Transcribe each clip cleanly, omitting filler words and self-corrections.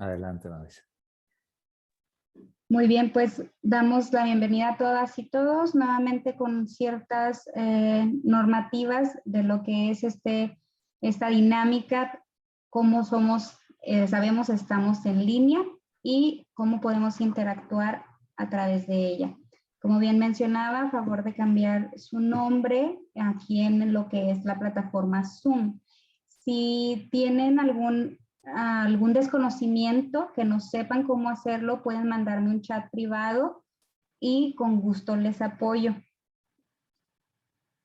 Adelante, Marisa. Muy bien, pues damos la bienvenida a todas y todos, nuevamente con ciertas normativas de lo que es esta dinámica, cómo somos, sabemos estamos en línea y cómo podemos interactuar a través de ella. Como bien mencionaba, a favor de cambiar su nombre aquí en lo que es la plataforma Zoom. Si tienen algún desconocimiento, que no sepan cómo hacerlo, pueden mandarme un chat privado y con gusto les apoyo.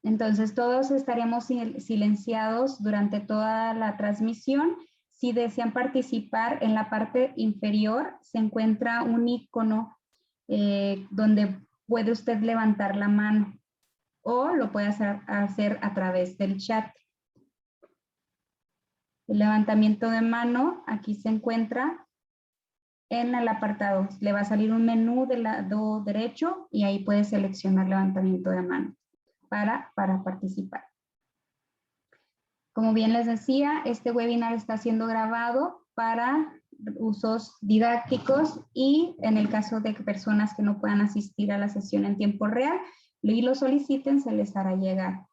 Entonces todos estaremos silenciados durante toda la transmisión. Si desean participar, en la parte inferior se encuentra un icono donde puede usted levantar la mano o lo puede hacer a través del chat. El levantamiento de mano aquí se encuentra en el apartado. Le va a salir un menú del lado derecho y ahí puede seleccionar levantamiento de mano para participar. Como bien les decía, este webinar está siendo grabado para usos didácticos y en el caso de personas que no puedan asistir a la sesión en tiempo real y lo soliciten, se les hará llegar.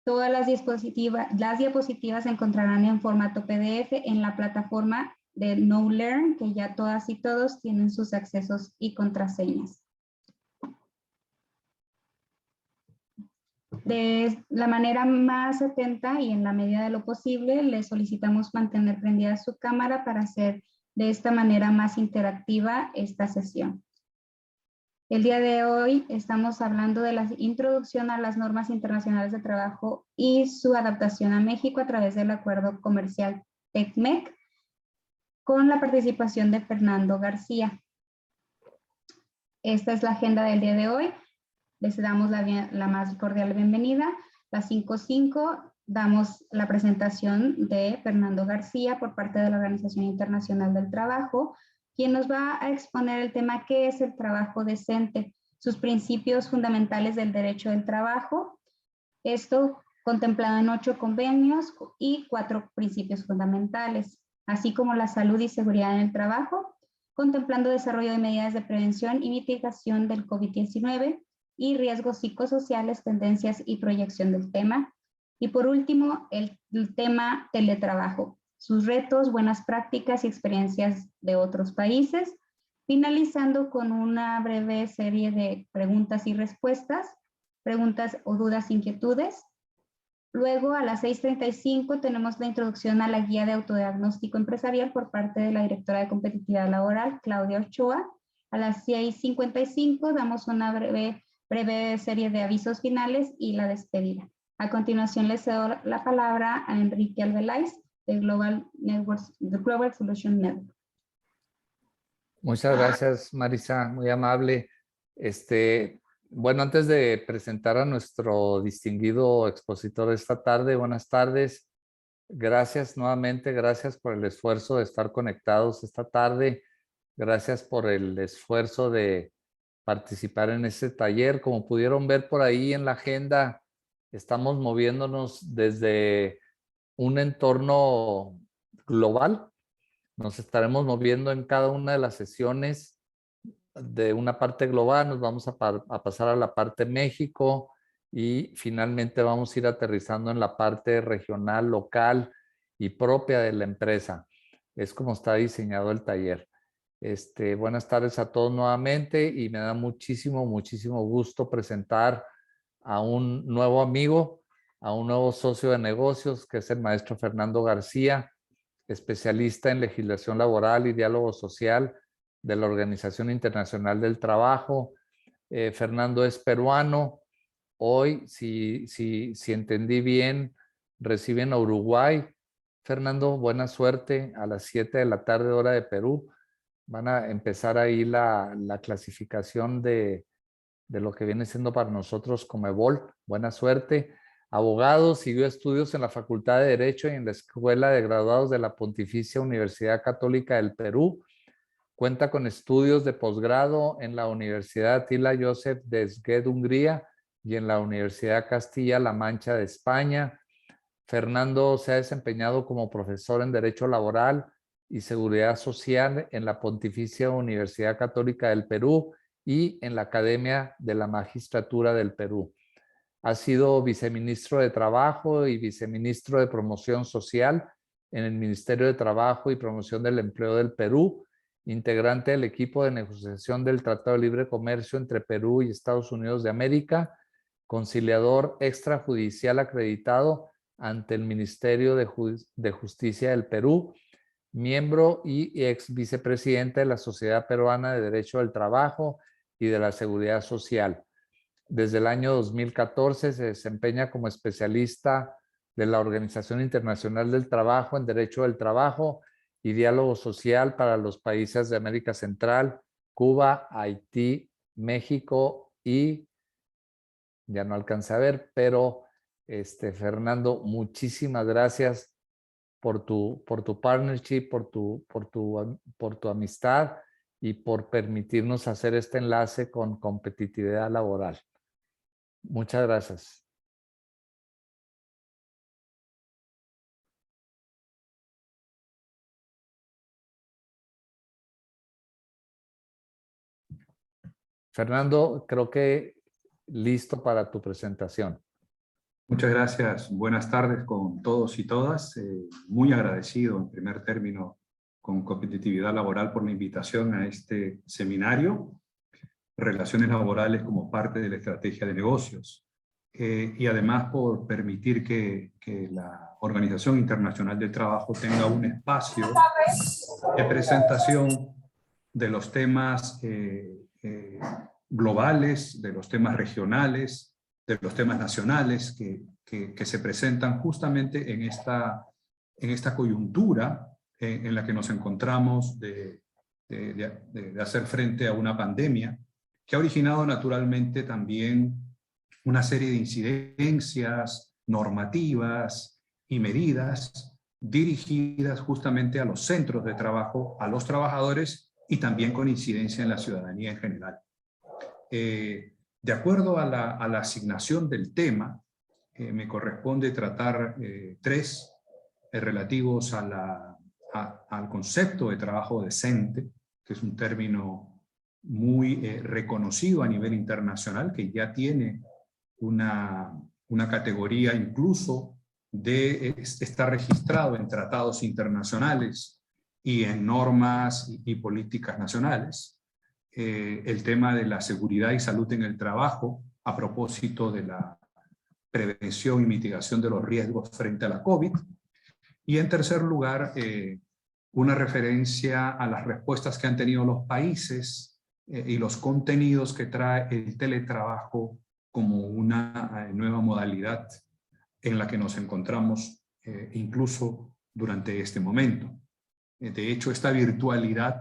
Todas las diapositivas se encontrarán en formato PDF en la plataforma de KnowLearn, que ya todas y todos tienen sus accesos y contraseñas. De la manera más atenta y en la medida de lo posible, les solicitamos mantener prendida su cámara para hacer de esta manera más interactiva esta sesión. El día de hoy estamos hablando de la introducción a las normas internacionales de trabajo y su adaptación a México a través del acuerdo comercial TECMEC con la participación de Fernando García. Esta es la agenda del día de hoy. Les damos la más cordial bienvenida. Las 5:05 damos la presentación de Fernando García por parte de la Organización Internacional del Trabajo, quien nos va a exponer el tema ¿qué es el trabajo decente? Sus principios fundamentales del derecho del trabajo. Esto contemplado en 8 convenios y 4 principios fundamentales, así como la salud y seguridad en el trabajo, contemplando desarrollo de medidas de prevención y mitigación del COVID-19 y riesgos psicosociales, tendencias y proyección del tema. Y por último, el tema teletrabajo, sus retos, buenas prácticas y experiencias de otros países, finalizando con una breve serie de preguntas y respuestas, preguntas o dudas, inquietudes. Luego a las 6:35 tenemos la introducción a la guía de autodiagnóstico empresarial por parte de la directora de competitividad laboral, Claudia Ochoa. A las 6:55 damos una breve serie de avisos finales y la despedida. A continuación les cedo la palabra a Enrique Alveláiz de Global Solution Network. Muchas gracias, Marisa, muy amable. Bueno, antes de presentar a nuestro distinguido expositor de esta tarde, buenas tardes. Gracias nuevamente, gracias por el esfuerzo de estar conectados esta tarde. Gracias por el esfuerzo de participar en este taller. Como pudieron ver por ahí en la agenda, estamos moviéndonos desde un entorno global. Nos estaremos moviendo en cada una de las sesiones de una parte global, nos vamos a pasar a la parte México y finalmente vamos a ir aterrizando en la parte regional, local y propia de la empresa. Es como está diseñado el taller. Buenas tardes a todos nuevamente y me da muchísimo gusto presentar a un nuevo amigo, a un nuevo socio de negocios, que es el maestro Fernando García, especialista en legislación laboral y diálogo social de la Organización Internacional del Trabajo. Fernando es peruano. Hoy, si entendí bien, reside en Uruguay. Fernando, buena suerte. A las 7 de la tarde, hora de Perú, van a empezar ahí la clasificación de lo que viene siendo para nosotros Comebol. Buena suerte. Abogado, siguió estudios en la Facultad de Derecho y en la Escuela de Graduados de la Pontificia Universidad Católica del Perú. Cuenta con estudios de posgrado en la Universidad Attila József de Szeged, Hungría, y en la Universidad Castilla-La Mancha de España. Fernando se ha desempeñado como profesor en Derecho Laboral y Seguridad Social en la Pontificia Universidad Católica del Perú y en la Academia de la Magistratura del Perú. Ha sido viceministro de Trabajo y viceministro de Promoción Social en el Ministerio de Trabajo y Promoción del Empleo del Perú, integrante del equipo de negociación del Tratado de Libre Comercio entre Perú y Estados Unidos de América, conciliador extrajudicial acreditado ante el Ministerio de Justicia del Perú, miembro y ex vicepresidente de la Sociedad Peruana de Derecho del Trabajo y de la Seguridad Social. Desde el año 2014 se desempeña como especialista de la Organización Internacional del Trabajo en Derecho del Trabajo y Diálogo Social para los países de América Central, Cuba, Haití, México y ya no alcancé a ver, pero Fernando, muchísimas gracias por tu partnership, por tu amistad y por permitirnos hacer este enlace con competitividad laboral. Muchas gracias. Fernando, creo que listo para tu presentación. Muchas gracias. Buenas tardes con todos y todas. Muy agradecido en primer término con Competitividad Laboral por la invitación a este seminario, Relaciones Laborales como parte de la estrategia de negocios. Y además por permitir que la Organización Internacional del Trabajo tenga un espacio de presentación de los temas globales, de los temas regionales, de los temas nacionales que se presentan justamente en esta coyuntura en la que nos encontramos de hacer frente a una pandemia que ha originado naturalmente también una serie de incidencias normativas y medidas dirigidas justamente a los centros de trabajo, a los trabajadores y también con incidencia en la ciudadanía en general. De acuerdo a la asignación del tema, me corresponde tratar tres relativos al concepto de trabajo decente, que es un término muy reconocido a nivel internacional, que ya tiene una categoría incluso de estar registrado en tratados internacionales y en normas y políticas nacionales. El tema de la seguridad y salud en el trabajo a propósito de la prevención y mitigación de los riesgos frente a la COVID. Y en tercer lugar, una referencia a las respuestas que han tenido los países y los contenidos que trae el teletrabajo como una nueva modalidad en la que nos encontramos incluso durante este momento. De hecho, esta virtualidad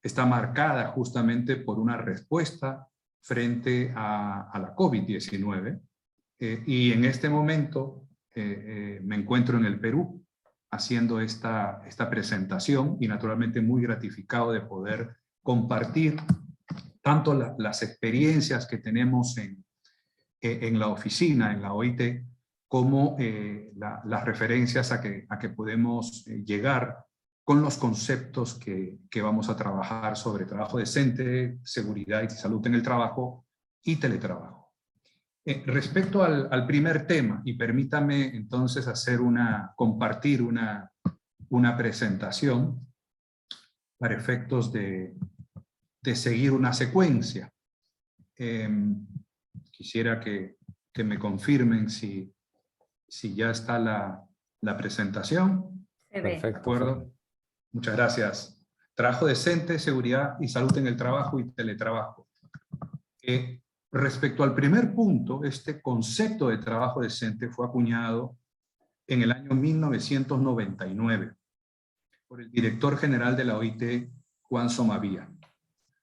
está marcada justamente por una respuesta frente a la COVID-19. Y en este momento me encuentro en el Perú haciendo esta presentación y naturalmente muy gratificado de poder compartir tanto las experiencias que tenemos en la oficina, en la OIT, como las referencias a que podemos llegar con los conceptos que vamos a trabajar sobre trabajo decente, seguridad y salud en el trabajo y teletrabajo. Respecto al primer tema, y permítame entonces compartir una presentación para efectos de seguir una secuencia. Quisiera que me confirmen si ya está la presentación. Perfecto. ¿De acuerdo? Muchas gracias. Trabajo decente, seguridad y salud en el trabajo y teletrabajo. Respecto al primer punto, este concepto de trabajo decente fue acuñado en el año 1999 por el director general de la OIT, Juan Somavia,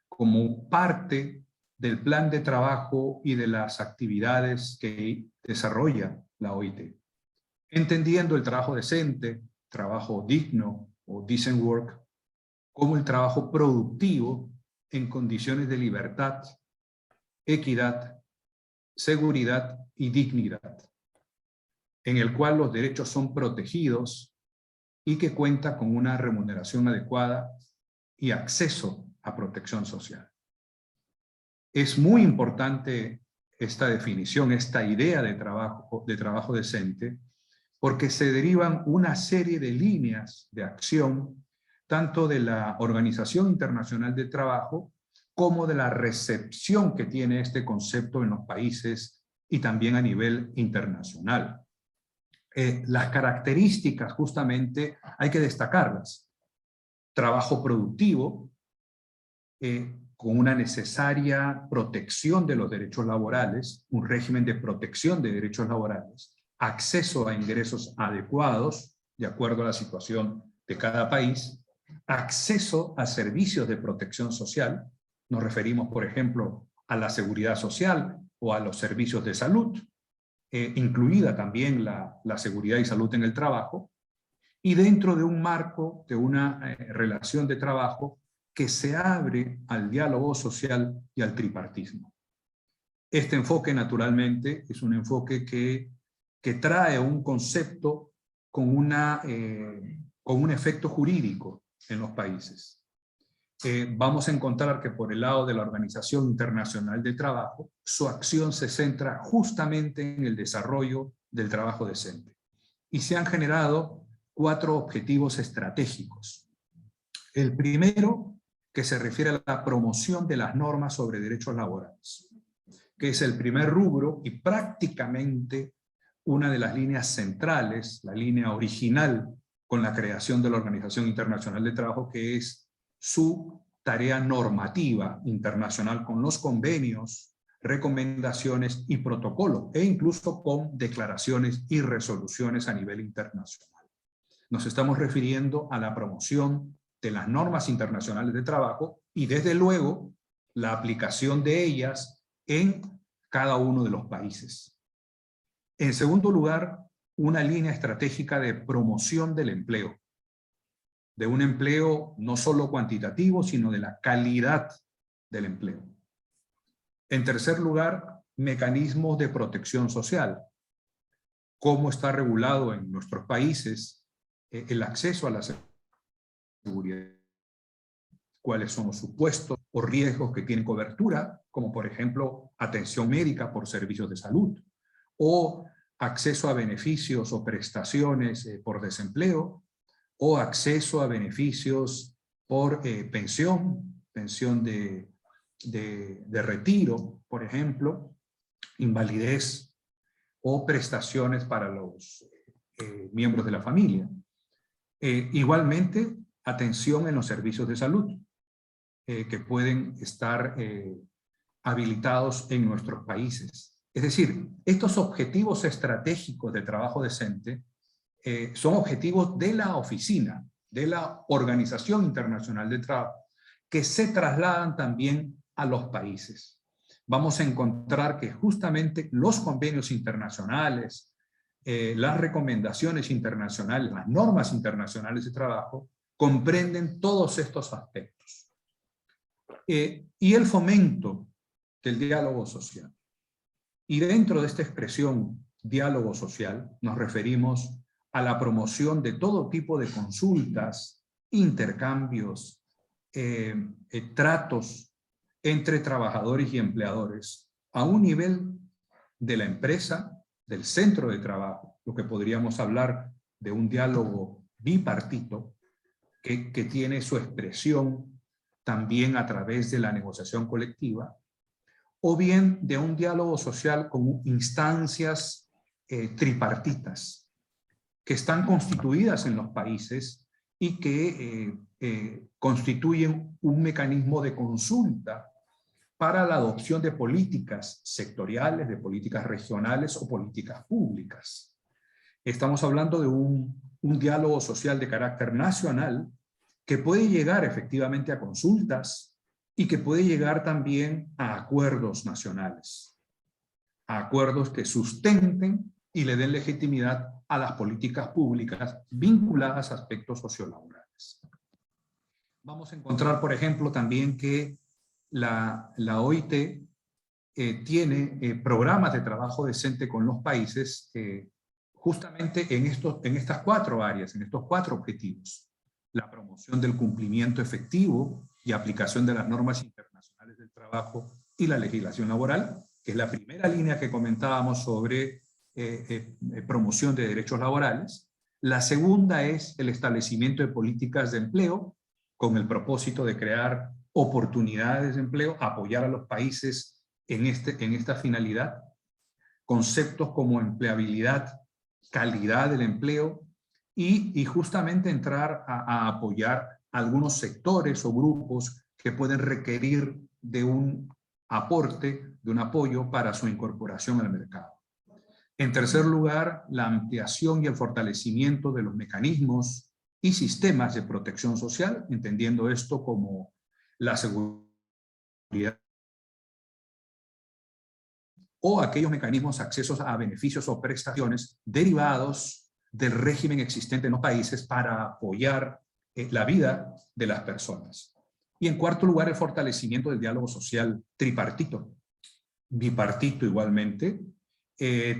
como parte del plan de trabajo y de las actividades que desarrolla la OIT, entendiendo el trabajo decente, trabajo digno o decent work, como el trabajo productivo en condiciones de libertad, equidad, seguridad y dignidad, en el cual los derechos son protegidos y que cuenta con una remuneración adecuada y acceso a protección social. Es muy importante esta definición, esta idea de trabajo decente, porque se derivan una serie de líneas de acción, tanto de la Organización Internacional del Trabajo, como de la recepción que tiene este concepto en los países y también a nivel internacional. Las características, justamente, hay que destacarlas. Trabajo productivo, con una necesaria protección de los derechos laborales, un régimen de protección de derechos laborales, acceso a ingresos adecuados, de acuerdo a la situación de cada país, acceso a servicios de protección social, nos referimos, por ejemplo, a la seguridad social o a los servicios de salud, incluida también la seguridad y salud en el trabajo, y dentro de un marco de una relación de trabajo que se abre al diálogo social y al tripartismo. Este enfoque, naturalmente, es un enfoque que trae un concepto con un efecto jurídico en los países. Vamos a encontrar que por el lado de la Organización Internacional de Trabajo, su acción se centra justamente en el desarrollo del trabajo decente. Y se han generado 4 objetivos estratégicos. El primero, que se refiere a la promoción de las normas sobre derechos laborales, que es el primer rubro y prácticamente una de las líneas centrales, la línea original con la creación de la Organización Internacional de Trabajo, que es su tarea normativa internacional con los convenios, recomendaciones y protocolos, e incluso con declaraciones y resoluciones a nivel internacional. Nos estamos refiriendo a la promoción de las normas internacionales de trabajo y, desde luego, la aplicación de ellas en cada uno de los países. En segundo lugar, una línea estratégica de promoción del empleo, de un empleo no solo cuantitativo, sino de la calidad del empleo. En tercer lugar, mecanismos de protección social. ¿Cómo está regulado en nuestros países el acceso a la seguridad? ¿Cuáles son los supuestos o riesgos que tienen cobertura? Como por ejemplo, atención médica por servicios de salud, o acceso a beneficios o prestaciones por desempleo, o acceso a beneficios por pensión de retiro, por ejemplo, invalidez, o prestaciones para los miembros de la familia. Igualmente, atención en los servicios de salud, que pueden estar habilitados en nuestros países. Es decir, estos objetivos estratégicos de trabajo decente son objetivos de la oficina, de la Organización Internacional de Trabajo, que se trasladan también a los países. Vamos a encontrar que justamente los convenios internacionales, las recomendaciones internacionales, las normas internacionales de trabajo, comprenden todos estos aspectos. Y el fomento del diálogo social. Y dentro de esta expresión diálogo social nos referimos a la promoción de todo tipo de consultas, intercambios, tratos entre trabajadores y empleadores a un nivel de la empresa, del centro de trabajo, lo que podríamos hablar de un diálogo bipartito que tiene su expresión también a través de la negociación colectiva, o bien de un diálogo social con instancias tripartitas que están constituidas en los países y que constituyen un mecanismo de consulta para la adopción de políticas sectoriales, de políticas regionales o políticas públicas. Estamos hablando de un diálogo social de carácter nacional que puede llegar efectivamente a consultas y que puede llegar también a acuerdos nacionales, a acuerdos que sustenten y le den legitimidad a las políticas públicas vinculadas a aspectos sociolaborales. vamos a encontrar, por ejemplo, también que la OIT tiene programas de trabajo decente con los países justamente en estas 4 áreas, en estos 4 objetivos. La promoción del cumplimiento efectivo y aplicación de las normas internacionales del trabajo y la legislación laboral, que es la primera línea que comentábamos sobre promoción de derechos laborales. La segunda es el establecimiento de políticas de empleo con el propósito de crear oportunidades de empleo, apoyar a los países en esta finalidad. Conceptos como empleabilidad, calidad del empleo y justamente entrar a apoyar algunos sectores o grupos que pueden requerir de un aporte, de un apoyo para su incorporación al mercado. En tercer lugar, la ampliación y el fortalecimiento de los mecanismos y sistemas de protección social, entendiendo esto como la seguridad o aquellos mecanismos, accesos a beneficios o prestaciones derivados del régimen existente en los países para apoyar la vida de las personas. Y en cuarto lugar, el fortalecimiento del diálogo social tripartito, bipartito igualmente,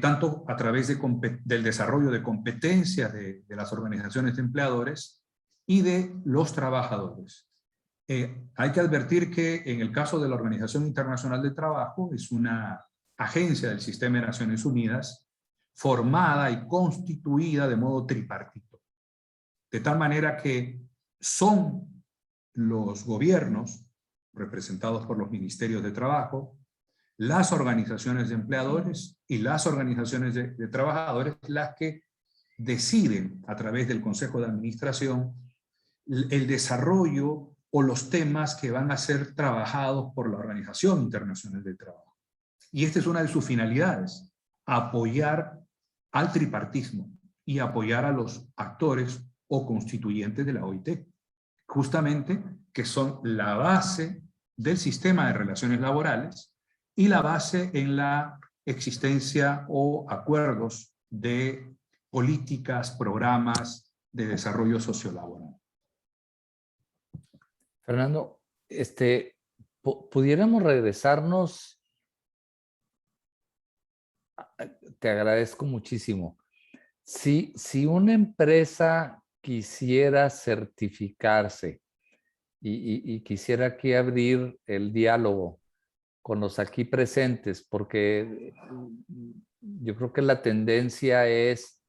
tanto a través del desarrollo de competencias de las organizaciones de empleadores y de los trabajadores. Hay que advertir que en el caso de la Organización Internacional del Trabajo es una agencia del Sistema de Naciones Unidas formada y constituida de modo tripartito. De tal manera que son los gobiernos, representados por los ministerios de trabajo, las organizaciones de empleadores y las organizaciones de trabajadores las que deciden a través del Consejo de Administración el desarrollo o los temas que van a ser trabajados por la Organización Internacional del Trabajo. Y esta es una de sus finalidades, apoyar al tripartismo y apoyar a los actores o constituyentes de la OIT, justamente que son la base del sistema de relaciones laborales y la base en la existencia o acuerdos de políticas, programas de desarrollo sociolaboral. Fernando, pudiéramos regresarnos, te agradezco muchísimo. Si una empresa quisiera certificarse y quisiera aquí abrir el diálogo con los aquí presentes, porque yo creo que la tendencia es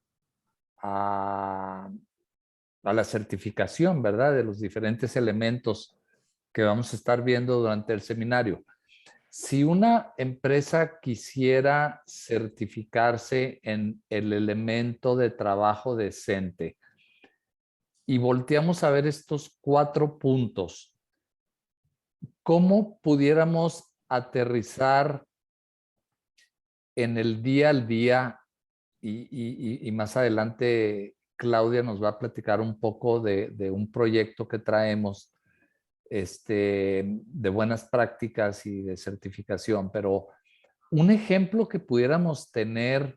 a la certificación, ¿verdad? De los diferentes elementos que vamos a estar viendo durante el seminario. Si una empresa quisiera certificarse en el elemento de trabajo decente y volteamos a ver estos 4 puntos, ¿cómo pudiéramos aterrizar en el día al día? Y más adelante Claudia nos va a platicar un poco de un proyecto que traemos de buenas prácticas y de certificación, pero un ejemplo que pudiéramos tener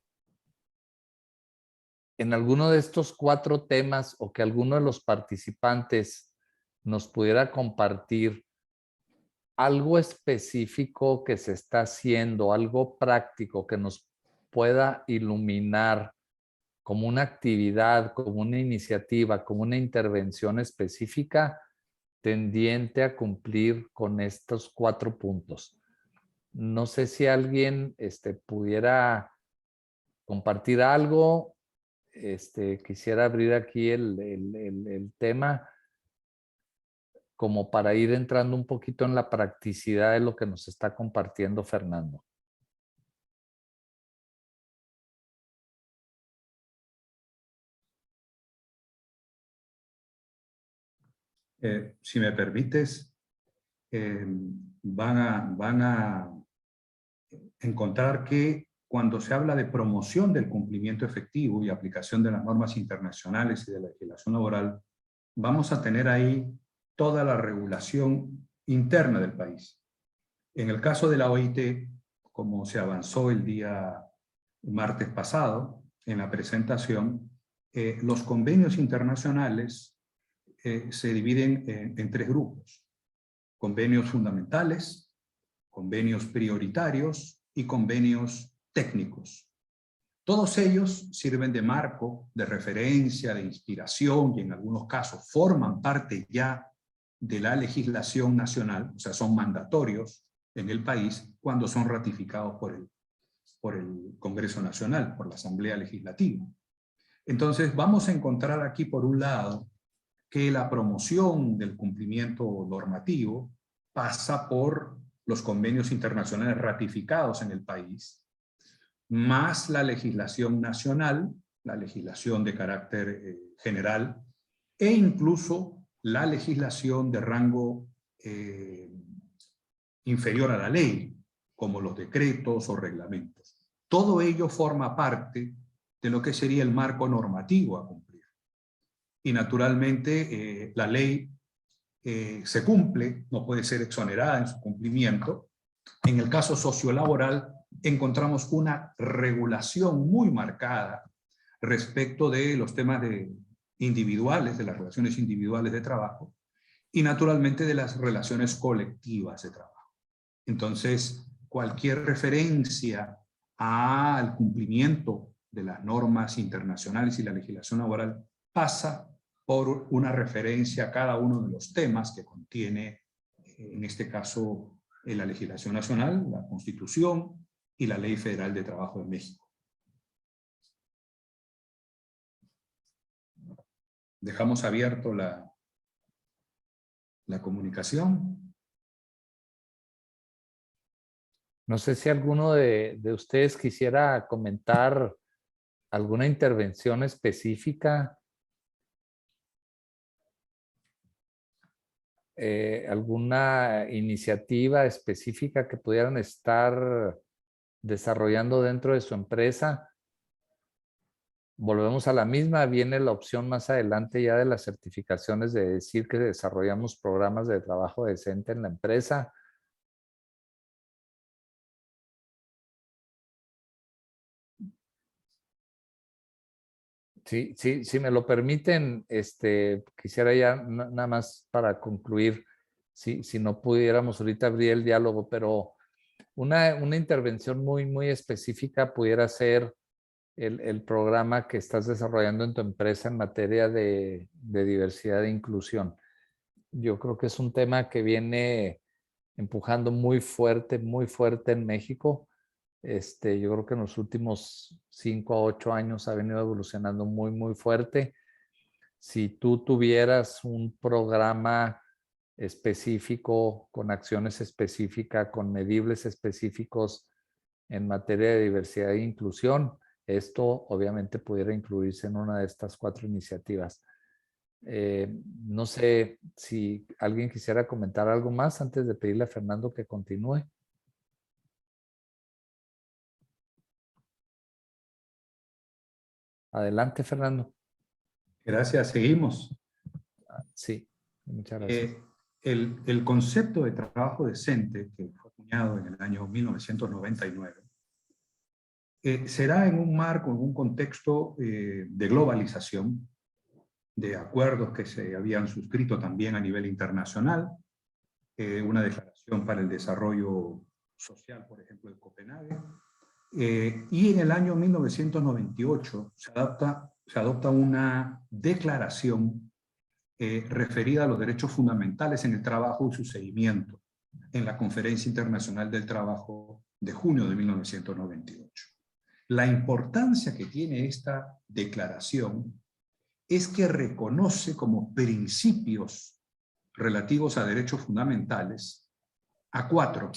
en alguno de estos 4 temas o que alguno de los participantes nos pudiera compartir algo específico que se está haciendo, algo práctico que nos pueda iluminar como una actividad, como una iniciativa, como una intervención específica tendiente a cumplir con estos 4 puntos. No sé si alguien pudiera compartir algo. Quisiera abrir aquí el tema como para ir entrando un poquito en la practicidad de lo que nos está compartiendo Fernando. Si me permites, van a encontrar que cuando se habla de promoción del cumplimiento efectivo y aplicación de las normas internacionales y de la legislación laboral, vamos a tener ahí toda la regulación interna del país. En el caso de la OIT, como se avanzó el día martes pasado en la presentación, los convenios internacionales se dividen en tres grupos: convenios fundamentales, convenios prioritarios y convenios técnicos. Todos ellos sirven de marco, de referencia, de inspiración y en algunos casos forman parte ya de la legislación nacional, o sea, son mandatorios en el país cuando son ratificados por el Congreso Nacional, por la Asamblea Legislativa. Entonces vamos a encontrar aquí por un lado que la promoción del cumplimiento normativo pasa por los convenios internacionales ratificados en el país, más la legislación nacional, la legislación de carácter general, e incluso la legislación de rango inferior a la ley, como los decretos o reglamentos. Todo ello forma parte de lo que sería el marco normativo a cumplir. Y naturalmente la ley se cumple, no puede ser exonerada en su cumplimiento. En el caso sociolaboral encontramos una regulación muy marcada respecto de los temas individuales, de las relaciones individuales de trabajo, y naturalmente de las relaciones colectivas de trabajo. Entonces, cualquier referencia al cumplimiento de las normas internacionales y la legislación laboral pasa por una referencia a cada uno de los temas que contiene, en este caso, la legislación nacional, la Constitución y la Ley Federal de Trabajo de México. Dejamos abierto la comunicación. No sé si alguno de ustedes quisiera comentar alguna intervención específica, alguna iniciativa específica que pudieran estar desarrollando dentro de su empresa. Volvemos a la misma, viene la opción más adelante ya de las certificaciones de decir que desarrollamos programas de trabajo decente en la empresa. Sí, si me lo permiten, quisiera ya nada más para concluir, si no pudiéramos ahorita abrir el diálogo, pero una intervención muy específica pudiera ser el programa que estás desarrollando en tu empresa en materia de diversidad e inclusión. Yo creo que es un tema que viene empujando muy fuerte en México. Yo creo que en los últimos 5 a 8 años ha venido evolucionando muy fuerte. Si tú tuvieras un programa específico, con acciones específicas, con medibles específicos en materia de diversidad e inclusión, esto obviamente pudiera incluirse en una de estas 4 iniciativas. No sé si alguien quisiera comentar algo más antes de pedirle a Fernando que continúe. Adelante, Fernando. Gracias, seguimos. Sí, muchas gracias. El concepto de trabajo decente, que fue acuñado en el año 1999, será en un marco, en un contexto de globalización, de acuerdos que se habían suscrito también a nivel internacional, una declaración para el desarrollo social, por ejemplo, de Copenhague, y en el año 1998 se adopta una declaración referida a los derechos fundamentales en el trabajo y su seguimiento en la Conferencia Internacional del Trabajo de junio de 1998. La importancia que tiene esta declaración es que reconoce como principios relativos a derechos fundamentales a 4.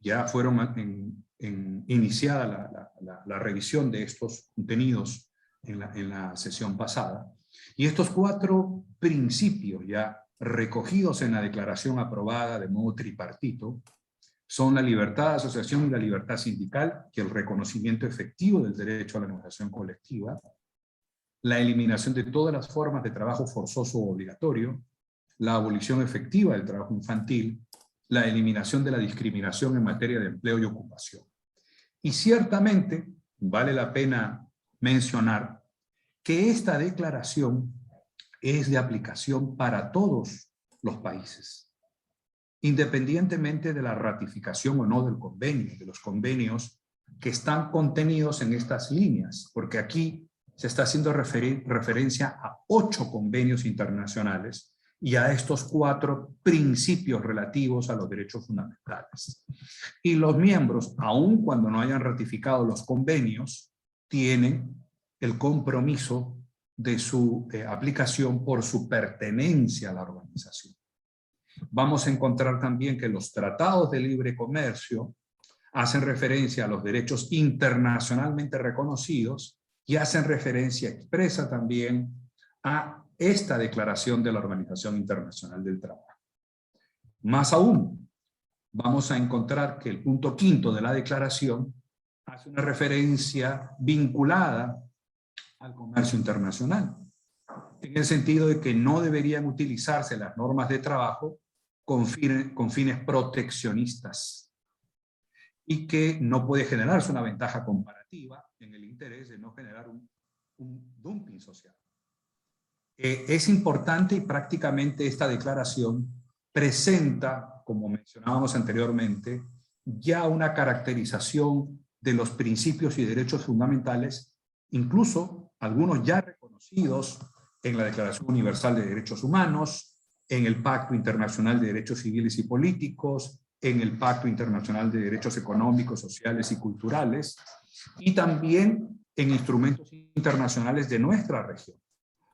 Ya fueron iniciada la revisión de estos contenidos en la sesión pasada. Y estos 4 principios ya recogidos en la declaración aprobada de modo tripartito son la libertad de asociación y la libertad sindical, y el reconocimiento efectivo del derecho a la negociación colectiva, la eliminación de todas las formas de trabajo forzoso o obligatorio, la abolición efectiva del trabajo infantil, la eliminación de la discriminación en materia de empleo y ocupación. Y ciertamente vale la pena mencionar que esta declaración es de aplicación para todos los países, independientemente de la ratificación o no del convenio, de los convenios que están contenidos en estas líneas, porque aquí se está haciendo referencia a 8 convenios internacionales y a estos 4 principios relativos a los derechos fundamentales. Y los miembros, aun cuando no hayan ratificado los convenios, tienen el compromiso de su aplicación por su pertenencia a la organización. Vamos a encontrar también que los tratados de libre comercio hacen referencia a los derechos internacionalmente reconocidos y hacen referencia expresa también a esta declaración de la Organización Internacional del Trabajo. Más aún, vamos a encontrar que el punto 5 de la declaración hace una referencia vinculada al comercio internacional, en el sentido de que no deberían utilizarse las normas de trabajo con fines proteccionistas y que no puede generarse una ventaja comparativa en el interés de no generar un dumping social. Es importante y prácticamente esta declaración presenta, como mencionábamos anteriormente, ya una caracterización de los principios y derechos fundamentales, incluso algunos ya reconocidos en la Declaración Universal de Derechos Humanos, en el Pacto Internacional de Derechos Civiles y Políticos, en el Pacto Internacional de Derechos Económicos, Sociales y Culturales, y también en instrumentos internacionales de nuestra región.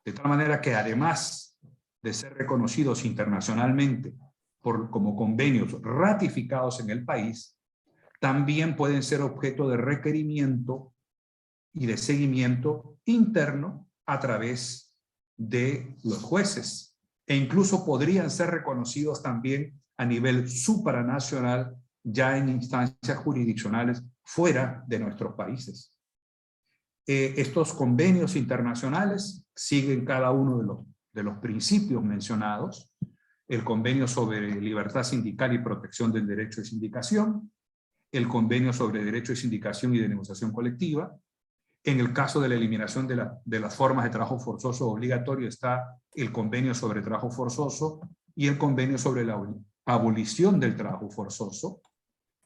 De tal manera que además de ser reconocidos internacionalmente como convenios ratificados en el país, también pueden ser objeto de requerimiento y de seguimiento interno a través de los jueces, e incluso podrían ser reconocidos también a nivel supranacional, ya en instancias jurisdiccionales fuera de nuestros países. Estos convenios internacionales siguen cada uno de los principios mencionados: el convenio sobre libertad sindical y protección del derecho de sindicación, el convenio sobre derecho de sindicación y de negociación colectiva. En el caso de la eliminación de las formas de trabajo forzoso obligatorio está el convenio sobre trabajo forzoso y el convenio sobre la abolición del trabajo forzoso.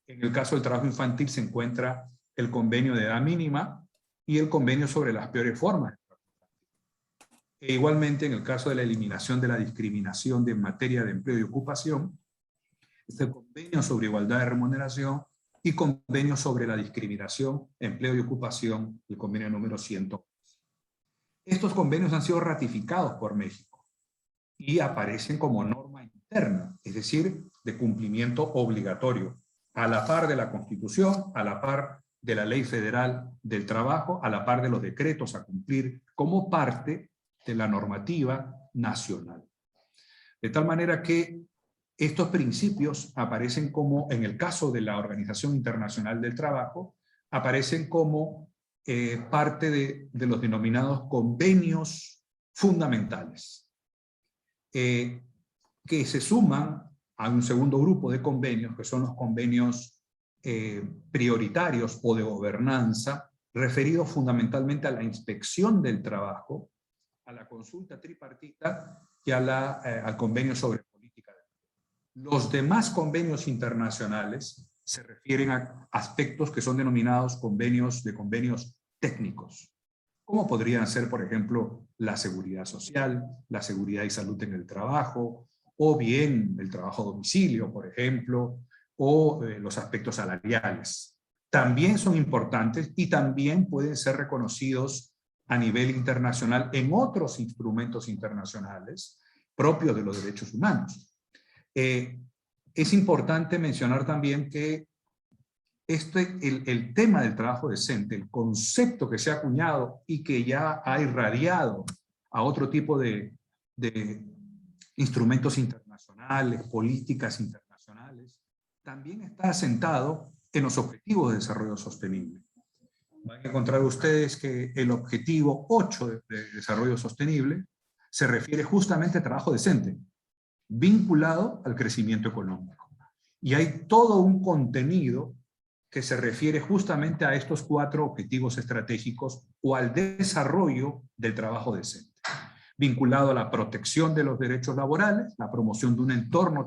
En el caso del trabajo infantil se encuentra el convenio de edad mínima y el convenio sobre las peores formas. E igualmente, en el caso de la eliminación de la discriminación en materia de empleo y ocupación, está el convenio sobre igualdad de remuneración y convenio sobre la discriminación, empleo y ocupación, el convenio número 100. Estos convenios han sido ratificados por México y aparecen como norma interna, es decir, de cumplimiento obligatorio, a la par de la Constitución, a la par de la Ley Federal del Trabajo, a la par de los decretos a cumplir como parte de la normativa nacional. De tal manera que estos principios aparecen como, en el caso de la Organización Internacional del Trabajo, aparecen como parte de los denominados convenios fundamentales, que se suman a un segundo grupo de convenios, que son los convenios prioritarios o de gobernanza, referidos fundamentalmente a la inspección del trabajo, a la consulta tripartita y al convenio sobre política de empleo. Los demás convenios internacionales se refieren a aspectos que son denominados convenios técnicos, como podrían ser, por ejemplo, la seguridad social, la seguridad y salud en el trabajo, o bien el trabajo a domicilio, por ejemplo, o los aspectos salariales. También son importantes y también pueden ser reconocidos a nivel internacional en otros instrumentos internacionales propios de los derechos humanos. Es importante mencionar también que el tema del trabajo decente, el concepto que se ha acuñado y que ya ha irradiado a otro tipo de instrumentos internacionales, políticas internacionales, también está asentado en los objetivos de desarrollo sostenible. Van a encontrar ustedes que el objetivo 8 de desarrollo sostenible se refiere justamente a trabajo decente, vinculado al crecimiento económico. Y hay todo un contenido que se refiere justamente a estos 4 objetivos estratégicos o al desarrollo del trabajo decente. vinculado a la protección de los derechos laborales, la promoción de un entorno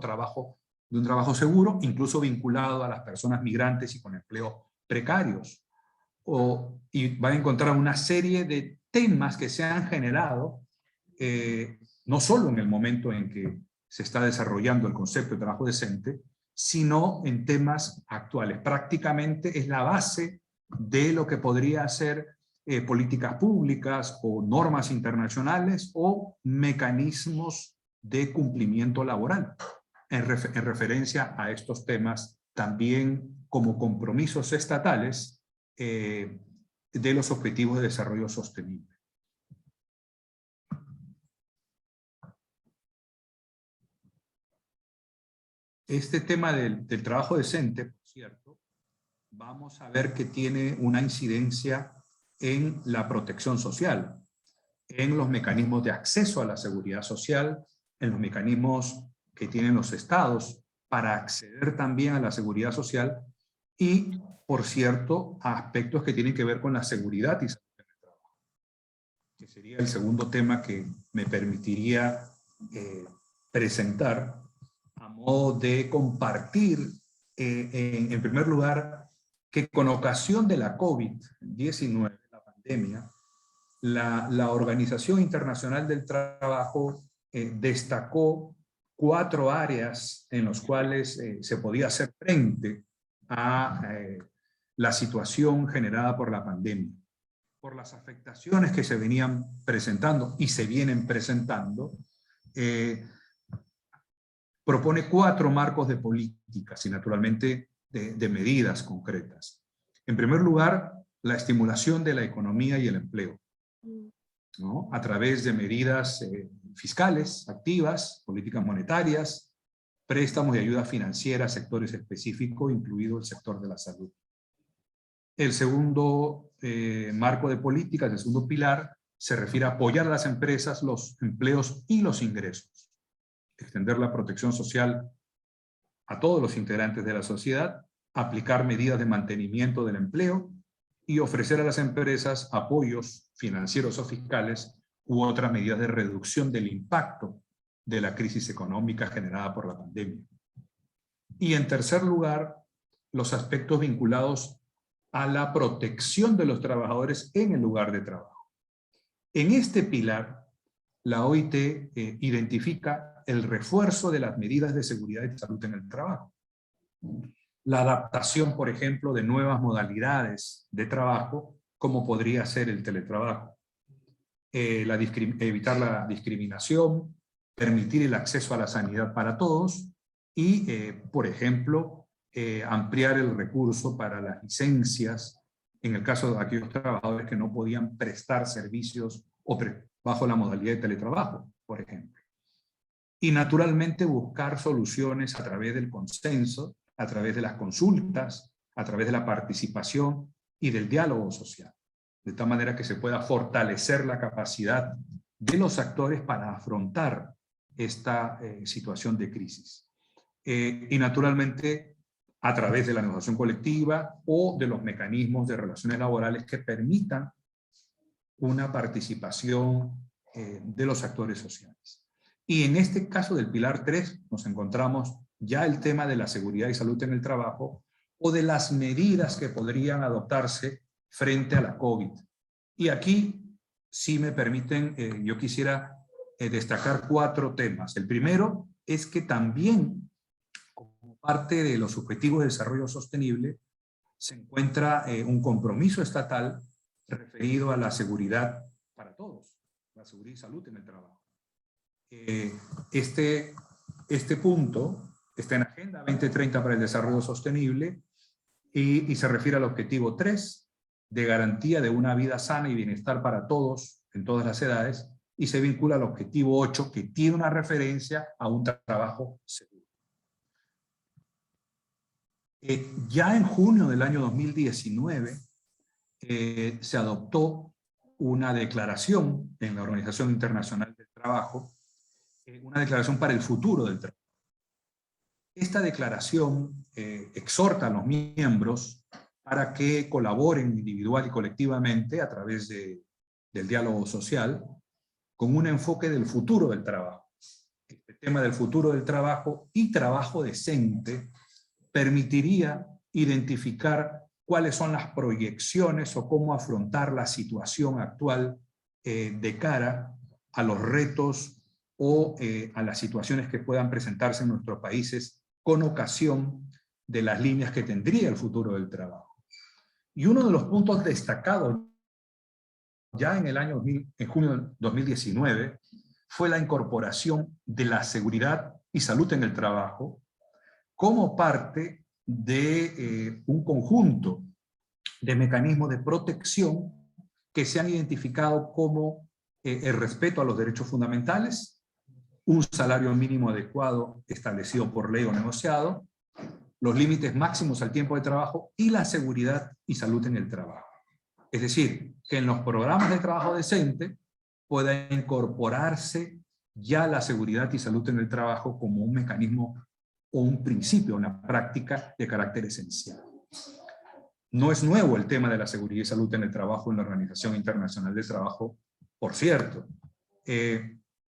de un trabajo seguro, incluso vinculado a las personas migrantes y con empleos precarios. Y van a encontrar una serie de temas que se han generado, no solo en el momento en que se está desarrollando el concepto de trabajo decente, sino en temas actuales. Prácticamente es la base de lo que podría ser políticas públicas o normas internacionales o mecanismos de cumplimiento laboral en referencia a estos temas, también como compromisos estatales de los objetivos de desarrollo sostenible. Este tema del trabajo decente, por cierto, vamos a ver que tiene una incidencia en la protección social, en los mecanismos de acceso a la seguridad social, en los mecanismos que tienen los estados para acceder también a la seguridad social y, por cierto, a aspectos que tienen que ver con la seguridad y salud en el trabajo, que sería el segundo tema que me permitiría presentar a modo de compartir, en primer lugar, que con ocasión de la COVID-19, la pandemia, la Organización Internacional del Trabajo destacó 4 áreas en las cuales se podía hacer frente a la situación generada por la pandemia. Por las afectaciones que se venían presentando y se vienen presentando, propone 4 marcos de políticas y naturalmente de medidas concretas. En primer lugar, la estimulación de la economía y el empleo, ¿no? A través de medidas fiscales activas, políticas monetarias, préstamos y ayuda financiera a sectores específicos, incluido el sector de la salud. El segundo marco de políticas, el segundo pilar, se refiere a apoyar a las empresas, los empleos y los ingresos. Extender la protección social a todos los integrantes de la sociedad, aplicar medidas de mantenimiento del empleo y ofrecer a las empresas apoyos financieros o fiscales u otras medidas de reducción del impacto de la crisis económica generada por la pandemia. Y en tercer lugar, los aspectos vinculados a la protección de los trabajadores en el lugar de trabajo. En este pilar, la OIT identifica el refuerzo de las medidas de seguridad y salud en el trabajo. La adaptación, por ejemplo, de nuevas modalidades de trabajo, como podría ser el teletrabajo. Evitar la discriminación, permitir el acceso a la sanidad para todos y, por ejemplo, ampliar el recurso para las licencias en el caso de aquellos trabajadores que no podían prestar servicios bajo la modalidad de teletrabajo, por ejemplo. Y naturalmente buscar soluciones a través del consenso, a través de las consultas, a través de la participación y del diálogo social, de tal manera que se pueda fortalecer la capacidad de los actores para afrontar esta situación de crisis. Y naturalmente a través de la negociación colectiva o de los mecanismos de relaciones laborales que permitan una participación de los actores sociales. Y en este caso del pilar 3 nos encontramos ya el tema de la seguridad y salud en el trabajo o de las medidas que podrían adoptarse frente a la COVID. Y aquí, si me permiten, yo quisiera destacar 4 temas. El primero es que también, como parte de los objetivos de desarrollo sostenible, se encuentra un compromiso estatal referido a la seguridad para todos, la seguridad y salud en el trabajo. Este punto está en Agenda 2030 para el Desarrollo Sostenible y se refiere al objetivo 3 de garantía de una vida sana y bienestar para todos en todas las edades y se vincula al objetivo 8 que tiene una referencia a un trabajo seguro. Ya en junio del año 2019 se adoptó una declaración en la Organización Internacional del Trabajo, una declaración para el futuro del trabajo. Esta declaración exhorta a los miembros para que colaboren individual y colectivamente a través del diálogo social con un enfoque del futuro del trabajo. Este tema del futuro del trabajo y trabajo decente permitiría identificar cuáles son las proyecciones o cómo afrontar la situación actual de cara a los retos o a las situaciones que puedan presentarse en nuestros países con ocasión de las líneas que tendría el futuro del trabajo. Y uno de los puntos destacados ya en junio de 2019 fue la incorporación de la seguridad y salud en el trabajo como parte de un conjunto de mecanismos de protección que se han identificado como el respeto a los derechos fundamentales, un salario mínimo adecuado establecido por ley o negociado, los límites máximos al tiempo de trabajo y la seguridad y salud en el trabajo. Es decir, que en los programas de trabajo decente pueda incorporarse ya la seguridad y salud en el trabajo como un mecanismo o un principio, una práctica de carácter esencial. No es nuevo el tema de la seguridad y salud en el trabajo en la Organización Internacional del Trabajo, por cierto.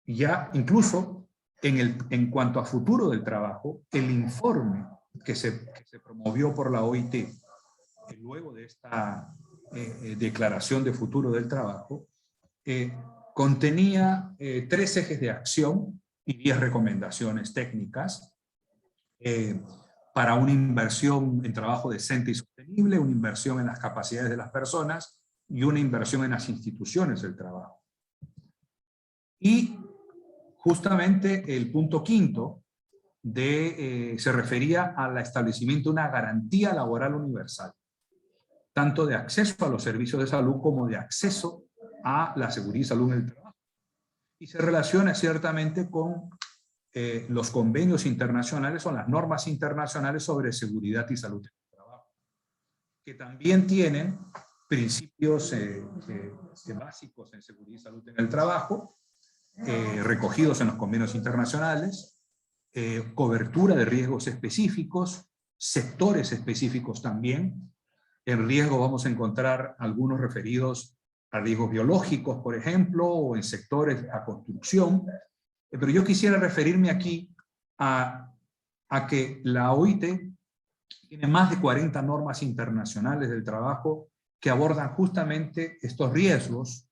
Ya incluso en cuanto a futuro del trabajo, el informe que se promovió por la OIT luego de esta declaración de futuro del trabajo, contenía 3 ejes de acción y 10 recomendaciones técnicas para una inversión en trabajo decente y sostenible, una inversión en las capacidades de las personas y una inversión en las instituciones del trabajo. Y justamente el punto 5 se refería al establecimiento de una garantía laboral universal, tanto de acceso a los servicios de salud como de acceso a la seguridad y salud en el trabajo. Y se relaciona ciertamente con los convenios internacionales o las normas internacionales sobre seguridad y salud en el trabajo, que también tienen principios básicos en seguridad y salud en el trabajo, recogidos en los convenios internacionales, cobertura de riesgos específicos, sectores específicos también. En riesgo vamos a encontrar algunos referidos a riesgos biológicos, por ejemplo, o en sectores a construcción. Pero yo quisiera referirme aquí a que la OIT tiene más de 40 normas internacionales del trabajo que abordan justamente estos riesgos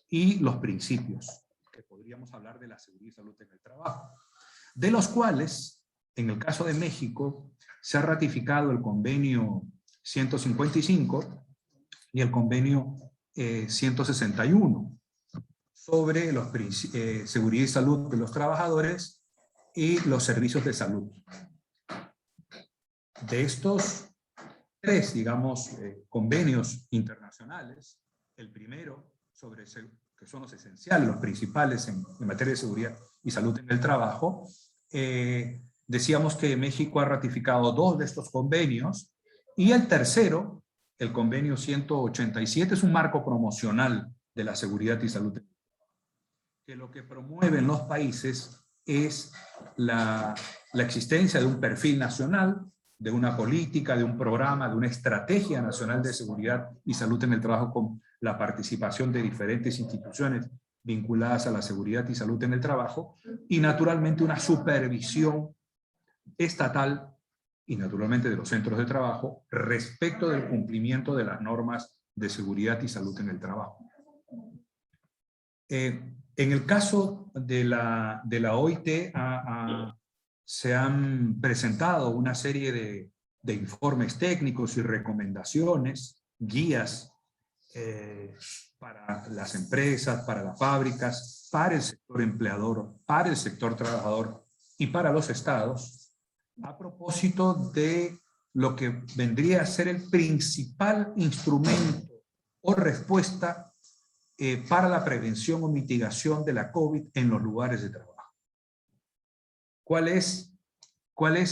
y los principios, que podríamos hablar de la seguridad y salud en el trabajo, de los cuales, en el caso de México, se ha ratificado el convenio 155 y el convenio 161 sobre seguridad y salud de los trabajadores y los servicios de salud. De estos 3, digamos, convenios internacionales, el primero, que son los esenciales, los principales en materia de seguridad y salud en el trabajo, decíamos que México ha ratificado 2 de estos convenios, y el tercero, el convenio 187, es un marco promocional de la seguridad y salud, que lo que promueven los países es la existencia de un perfil nacional, de una política, de un programa, de una estrategia nacional de seguridad y salud en el trabajo con la participación de diferentes instituciones vinculadas a la seguridad y salud en el trabajo, y naturalmente una supervisión estatal y naturalmente de los centros de trabajo respecto del cumplimiento de las normas de seguridad y salud en el trabajo. En el caso de la OIT se han presentado una serie de informes técnicos y recomendaciones, guías para las empresas, para las fábricas, para el sector empleador, para el sector trabajador y para los estados, a propósito de lo que vendría a ser el principal instrumento o respuesta para la prevención o mitigación de la COVID en los lugares de trabajo. ¿Cuál es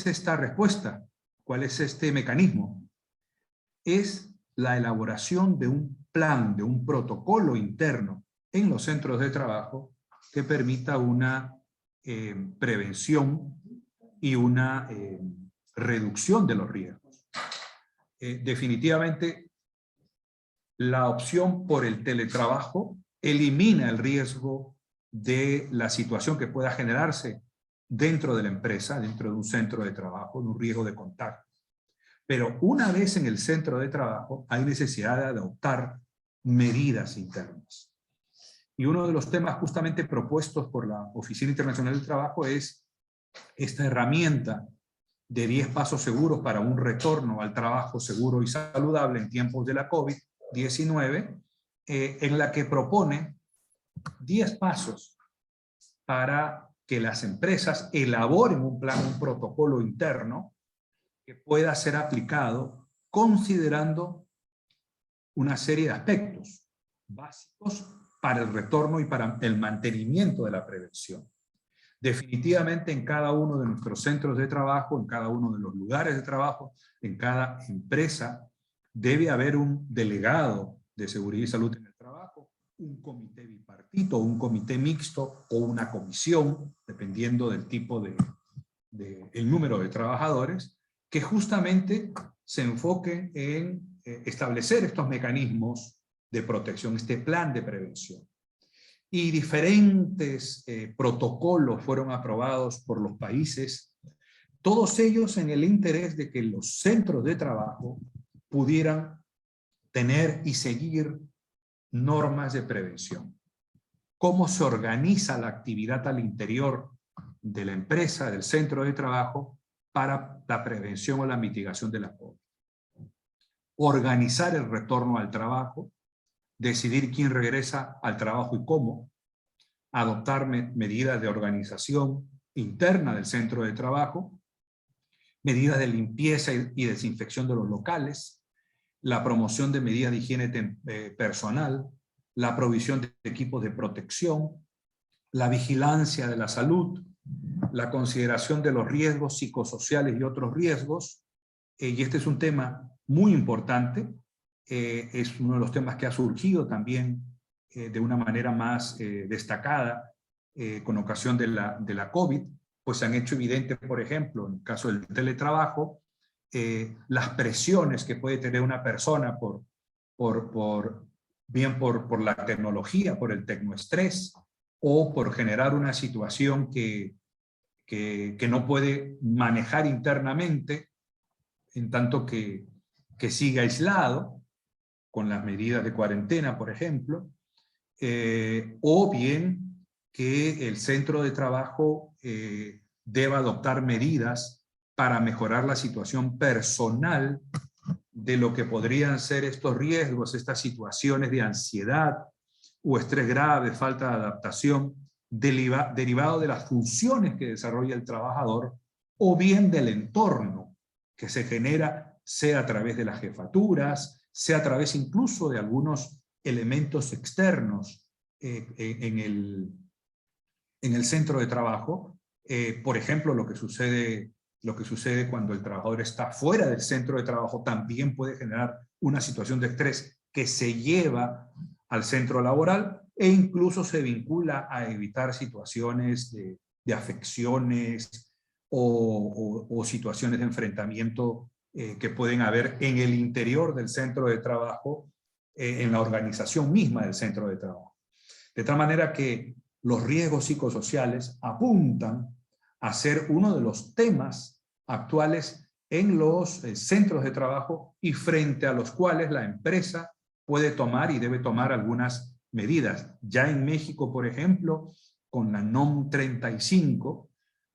esta respuesta? ¿Cuál es este mecanismo? Es la elaboración de un plan, de un protocolo interno en los centros de trabajo que permita una prevención y una reducción de los riesgos. Definitivamente, la opción por el teletrabajo elimina el riesgo de la situación que pueda generarse dentro de la empresa, dentro de un centro de trabajo, de un riesgo de contagio. Pero una vez en el centro de trabajo hay necesidad de adoptar medidas internas. Y uno de los temas justamente propuestos por la Oficina Internacional del Trabajo es esta herramienta de 10 pasos seguros para un retorno al trabajo seguro y saludable en tiempos de la COVID-19, en la que propone 10 pasos para que las empresas elaboren un plan, un protocolo interno que pueda ser aplicado considerando una serie de aspectos básicos para el retorno y para el mantenimiento de la prevención. Definitivamente en cada uno de nuestros centros de trabajo, en cada uno de los lugares de trabajo, en cada empresa, debe haber un delegado de seguridad y salud en el trabajo, un comité bipartito, un comité mixto o una comisión, dependiendo del tipo el número de trabajadores, que justamente se enfoque en establecer estos mecanismos de protección, este plan de prevención. Y diferentes protocolos fueron aprobados por los países, todos ellos en el interés de que los centros de trabajo pudieran tener y seguir normas de prevención. Cómo se organiza la actividad al interior de la empresa, del centro de trabajo, para la prevención o la mitigación de la COVID. Organizar el retorno al trabajo, decidir quién regresa al trabajo y cómo, adoptar medidas de organización interna del centro de trabajo, medidas de limpieza y desinfección de los locales, la promoción de medidas de higiene personal, la provisión de equipos de protección, la vigilancia de la salud, la consideración de los riesgos psicosociales y otros riesgos, y este es un tema muy importante, es uno de los temas que ha surgido también de una manera más destacada con ocasión de la COVID, pues se han hecho evidentes, por ejemplo, en el caso del teletrabajo, las presiones que puede tener una persona bien por la tecnología, por el tecnoestrés, o por generar una situación que no puede manejar internamente, en tanto que siga aislado, con las medidas de cuarentena, por ejemplo, o bien que el centro de trabajo deba adoptar medidas para mejorar la situación personal de lo que podrían ser estos riesgos, estas situaciones de ansiedad o estrés grave, falta de adaptación, derivado de las funciones que desarrolla el trabajador, o bien del entorno que se genera, sea a través de las jefaturas, sea a través incluso de algunos elementos externos en el centro de trabajo. Por ejemplo, lo que sucede cuando el trabajador está fuera del centro de trabajo también puede generar una situación de estrés que se lleva al centro laboral e incluso se vincula a evitar situaciones de afecciones o situaciones de enfrentamiento que pueden haber en el interior del centro de trabajo, en la organización misma del centro de trabajo. De tal manera que los riesgos psicosociales apuntan a ser uno de los temas actuales en los centros de trabajo y frente a los cuales la empresa puede tomar y debe tomar algunas medidas. Ya en México, por ejemplo, con la NOM 35,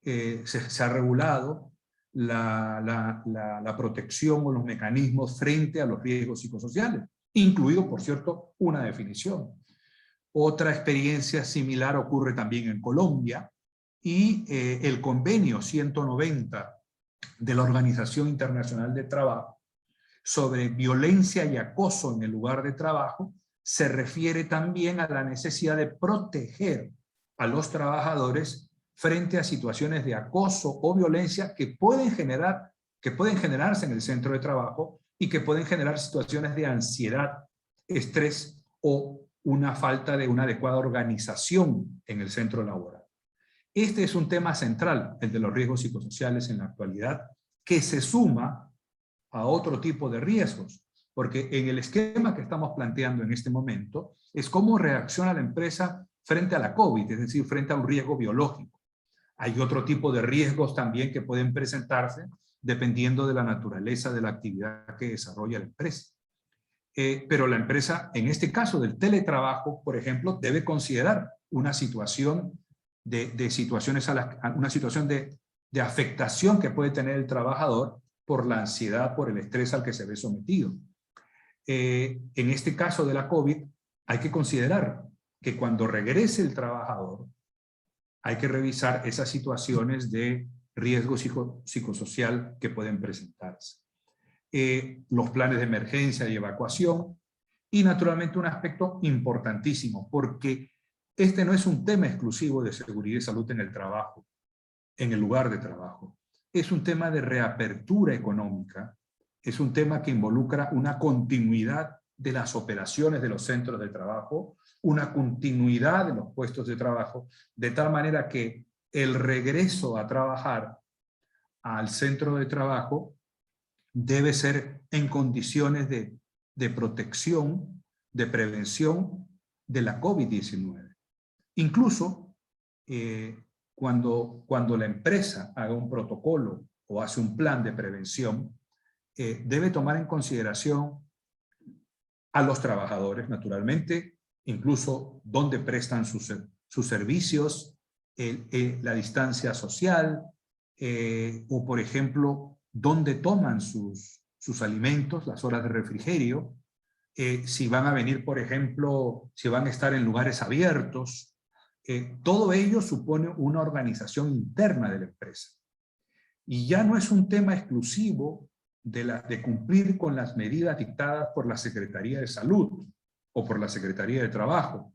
se ha regulado la protección o los mecanismos frente a los riesgos psicosociales, incluido, por cierto, una definición. Otra experiencia similar ocurre también en Colombia, y el convenio 190 de la Organización Internacional de Trabajo sobre violencia y acoso en el lugar de trabajo se refiere también a la necesidad de proteger a los trabajadores frente a situaciones de acoso o violencia que pueden generarse en el centro de trabajo y que pueden generar situaciones de ansiedad, estrés o una falta de una adecuada organización en el centro laboral. Este es un tema central, el de los riesgos psicosociales en la actualidad, que se suma a otro tipo de riesgos, porque en el esquema que estamos planteando en este momento es cómo reacciona la empresa frente a la COVID, es decir, frente a un riesgo biológico. Hay otro tipo de riesgos también que pueden presentarse dependiendo de la naturaleza de la actividad que desarrolla la empresa. Pero la empresa, en este caso del teletrabajo, por ejemplo, debe considerar una situación una situación de afectación que puede tener el trabajador por la ansiedad, por el estrés al que se ve sometido. En este caso de la COVID, hay que considerar que cuando regrese el trabajador, hay que revisar esas situaciones de riesgo psicosocial que pueden presentarse. Los planes de emergencia y evacuación, y naturalmente un aspecto importantísimo, porque este no es un tema exclusivo de seguridad y salud en el trabajo, en el lugar de trabajo. Es un tema de reapertura económica, es un tema que involucra una continuidad de las operaciones de los centros de trabajo, una continuidad de los puestos de trabajo, de tal manera que el regreso a trabajar al centro de trabajo debe ser en condiciones de protección, de prevención de la COVID-19. Incluso cuando la empresa haga un protocolo o hace un plan de prevención, debe tomar en consideración a los trabajadores, naturalmente, incluso dónde prestan sus servicios, la distancia social, o por ejemplo, dónde toman sus alimentos, las horas de refrigerio, si van a venir, por ejemplo, si van a estar en lugares abiertos. Todo ello supone una organización interna de la empresa. Y ya no es un tema exclusivo de cumplir con las medidas dictadas por la Secretaría de Salud o por la Secretaría de Trabajo.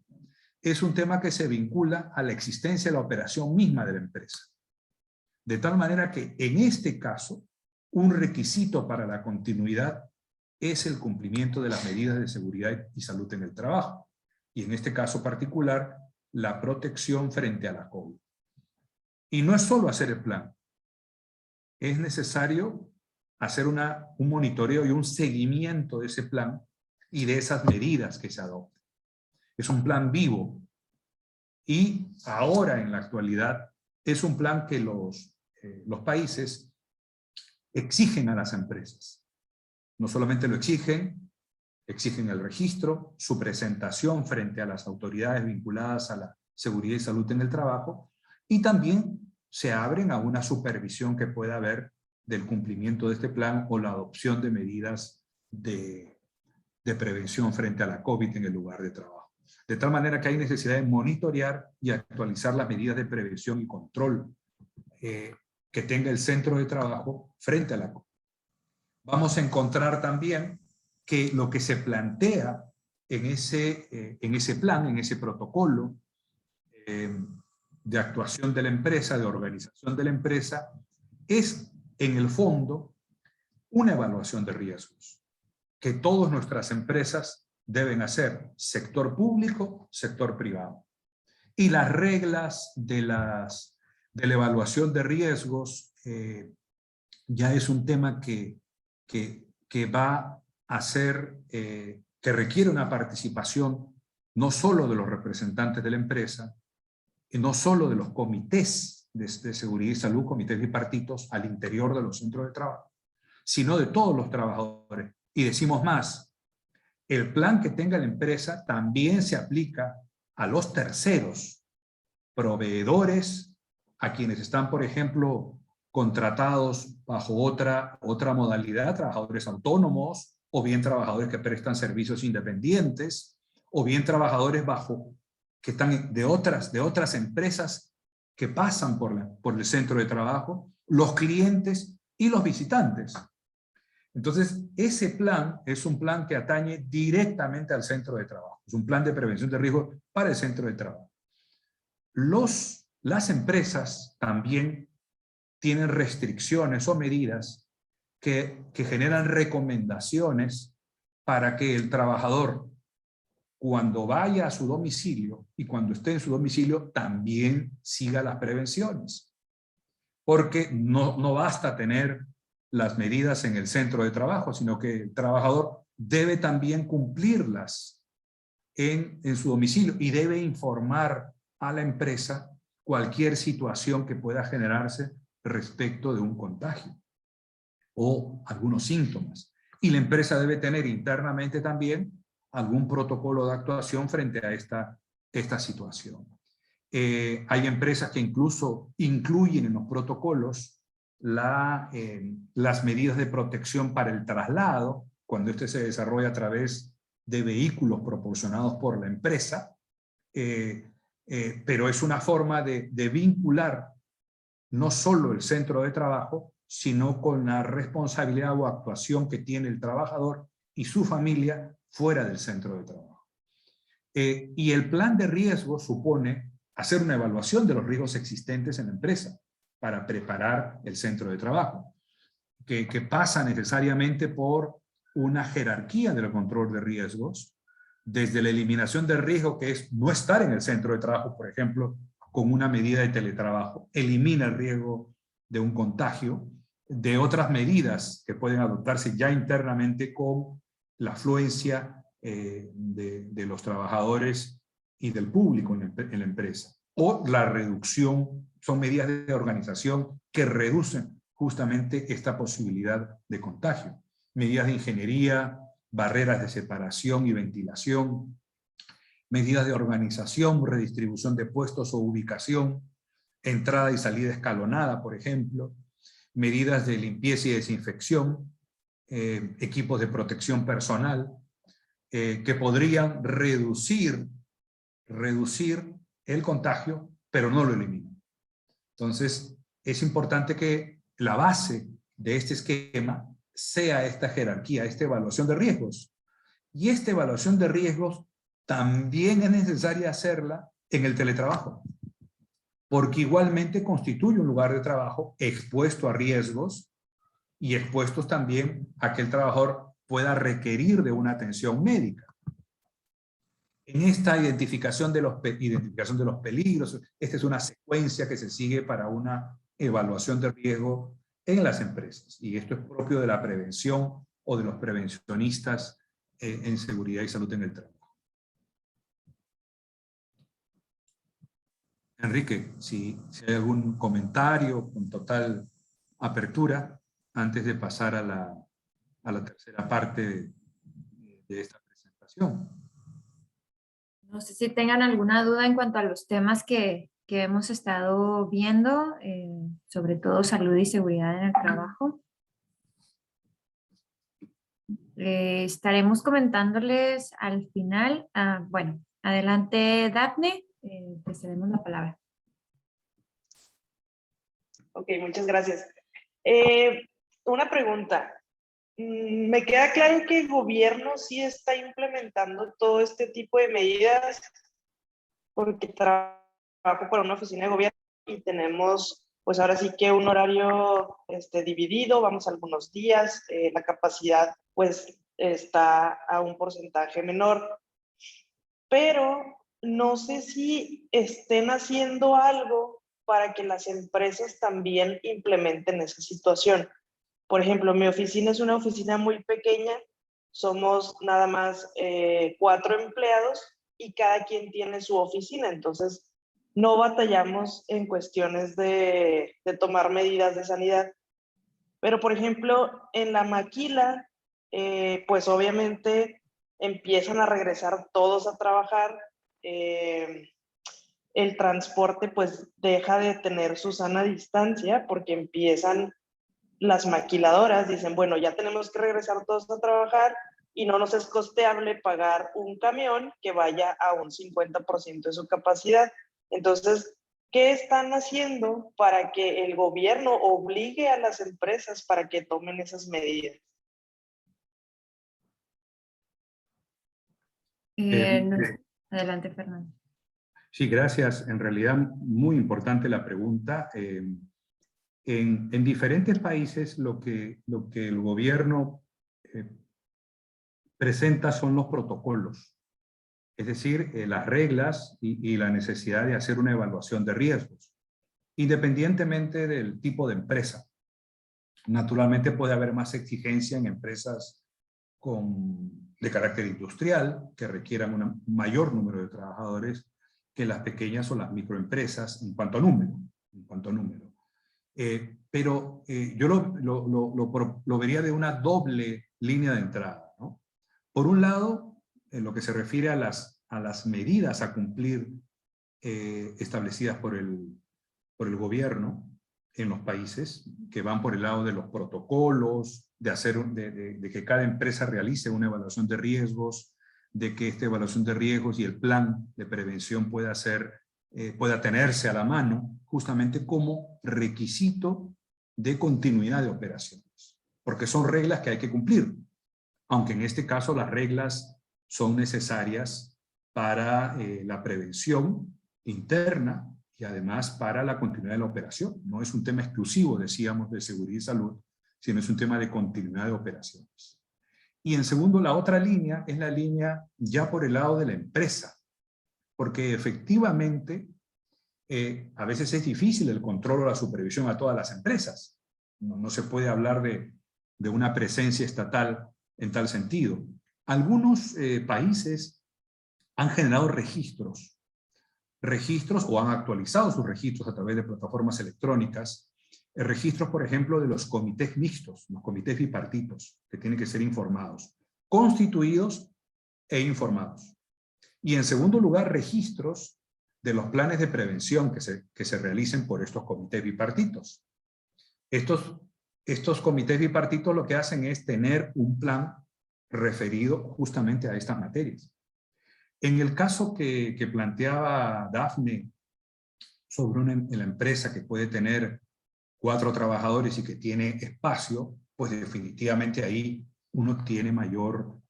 Es un tema que se vincula a la existencia de la operación misma de la empresa. De tal manera que en este caso, un requisito para la continuidad es el cumplimiento de las medidas de seguridad y salud en el trabajo. Y en este caso particular, la protección frente a la COVID. Y no es solo hacer el plan. Es necesario hacer un monitoreo y un seguimiento de ese plan y de esas medidas que se adopten. Es un plan vivo. Y ahora, en la actualidad, es un plan que los países exigen a las empresas. No solamente lo exigen el registro, su presentación frente a las autoridades vinculadas a la seguridad y salud en el trabajo, y también se abren a una supervisión que pueda haber del cumplimiento de este plan o la adopción de medidas de prevención frente a la COVID en el lugar de trabajo. De tal manera que hay necesidad de monitorear y actualizar las medidas de prevención y control que tenga el centro de trabajo frente a la COVID. Vamos a encontrar también que lo que se plantea en ese plan, en ese protocolo de actuación de la empresa, de organización de la empresa, es en el fondo una evaluación de riesgos que todas nuestras empresas deben hacer, sector público, sector privado. Y las reglas de la evaluación de riesgos ya es un tema que va a ser, que requiere una participación no solo de los representantes de la empresa, y no solo de los comités de seguridad y salud, comités bipartitos al interior de los centros de trabajo, sino de todos los trabajadores. Y decimos más, el plan que tenga la empresa también se aplica a los terceros, proveedores, a quienes están, por ejemplo, contratados bajo otra modalidad, trabajadores autónomos, o bien trabajadores que prestan servicios independientes, o bien trabajadores que están de otras empresas que pasan por el centro de trabajo, los clientes y los visitantes. Entonces, ese plan es un plan que atañe directamente al centro de trabajo. Es un plan de prevención de riesgos para el centro de trabajo. Las empresas también tienen restricciones o medidas que generan recomendaciones para que el trabajador, cuando vaya a su domicilio y cuando esté en su domicilio, también siga las prevenciones. Porque no basta tener las medidas en el centro de trabajo, sino que el trabajador debe también cumplirlas en su domicilio y debe informar a la empresa cualquier situación que pueda generarse respecto de un contagio o algunos síntomas. Y la empresa debe tener internamente también algún protocolo de actuación frente a esta situación. Hay empresas que incluso incluyen en los protocolos las medidas de protección para el traslado, cuando este se desarrolla a través de vehículos proporcionados por la empresa, pero es una forma de vincular no solo el centro de trabajo, sino con la responsabilidad o actuación que tiene el trabajador y su familia fuera del centro de trabajo. Y el plan de riesgo supone hacer una evaluación de los riesgos existentes en la empresa para preparar el centro de trabajo, que pasa necesariamente por una jerarquía del control de riesgos, desde la eliminación del riesgo, que es no estar en el centro de trabajo, por ejemplo, con una medida de teletrabajo, elimina el riesgo de un contagio, de otras medidas que pueden adoptarse ya internamente con la afluencia de los trabajadores y del público en la empresa. O la reducción, son medidas de organización que reducen justamente esta posibilidad de contagio. Medidas de ingeniería, barreras de separación y ventilación, medidas de organización, redistribución de puestos o ubicación, entrada y salida escalonada, por ejemplo, medidas de limpieza y desinfección, equipos de protección personal, que podrían reducir el contagio, pero no lo eliminan. Entonces, es importante que la base de este esquema sea esta jerarquía, esta evaluación de riesgos. Y esta evaluación de riesgos también es necesaria hacerla en el teletrabajo, porque igualmente constituye un lugar de trabajo expuesto a riesgos y expuestos también a que el trabajador pueda requerir de una atención médica. En esta identificación de los peligros, esta es una secuencia que se sigue para una evaluación de riesgo en las empresas. Y esto es propio de la prevención o de los prevencionistas en seguridad y salud en el trabajo. Enrique, si hay algún comentario con total apertura antes de pasar a la tercera parte de esta presentación. No sé si tengan alguna duda en cuanto a los temas que hemos estado viendo, sobre todo salud y seguridad en el trabajo. Estaremos comentándoles al final. Bueno, adelante Daphne, te cedemos la palabra. Ok, muchas gracias. Una pregunta. Me queda claro que el gobierno sí está implementando todo este tipo de medidas, porque trabajo para una oficina de gobierno y tenemos, pues ahora sí que un horario dividido, vamos algunos días, la capacidad pues está a un porcentaje menor, pero no sé si estén haciendo algo para que las empresas también implementen esa situación. Por ejemplo, mi oficina es una oficina muy pequeña, somos nada más 4 empleados y cada quien tiene su oficina, entonces no batallamos en cuestiones de tomar medidas de sanidad. Pero, por ejemplo, en la maquila, pues obviamente empiezan a regresar todos a trabajar, el transporte pues deja de tener su sana distancia porque empiezan las maquiladoras, dicen, bueno, ya tenemos que regresar todos a trabajar y no nos es costeable pagar un camión que vaya a un 50% de su capacidad. Entonces, ¿qué están haciendo para que el gobierno obligue a las empresas para que tomen esas medidas? Adelante, Fernando. Sí, gracias. En realidad, muy importante la pregunta. En diferentes países lo que el gobierno presenta son los protocolos, es decir, las reglas y la necesidad de hacer una evaluación de riesgos, independientemente del tipo de empresa. Naturalmente puede haber más exigencia en empresas con de carácter industrial, que requieran un mayor número de trabajadores que las pequeñas o las microempresas en cuanto a número. Pero yo lo vería de una doble línea de entrada, ¿no? Por un lado, en lo que se refiere a las medidas a cumplir establecidas por el gobierno en los países, que van por el lado de los protocolos, de que cada empresa realice una evaluación de riesgos, de que esta evaluación de riesgos y el plan de prevención pueda tenerse a la mano, justamente como requisito de continuidad de operaciones, porque son reglas que hay que cumplir, aunque en este caso las reglas son necesarias para la prevención interna y además para la continuidad de la operación. No es un tema exclusivo, decíamos, de seguridad y salud, sino es un tema de continuidad de operaciones. Y en segundo, la otra línea es la línea ya por el lado de la empresa, porque efectivamente a veces es difícil el control o la supervisión a todas las empresas. No se puede hablar de una presencia estatal en tal sentido. Algunos países han generado registros o han actualizado sus registros a través de plataformas electrónicas, registros, por ejemplo, de los comités mixtos, los comités bipartitos, que tienen que ser informados, constituidos e informados. Y en segundo lugar, registros de los planes de prevención que se realicen por estos comités bipartitos. Estos comités bipartitos lo que hacen es tener un plan referido justamente a estas materias. En el caso que planteaba Dafne sobre la empresa que puede tener 4 trabajadores y que tiene espacio, pues definitivamente ahí uno tiene mayor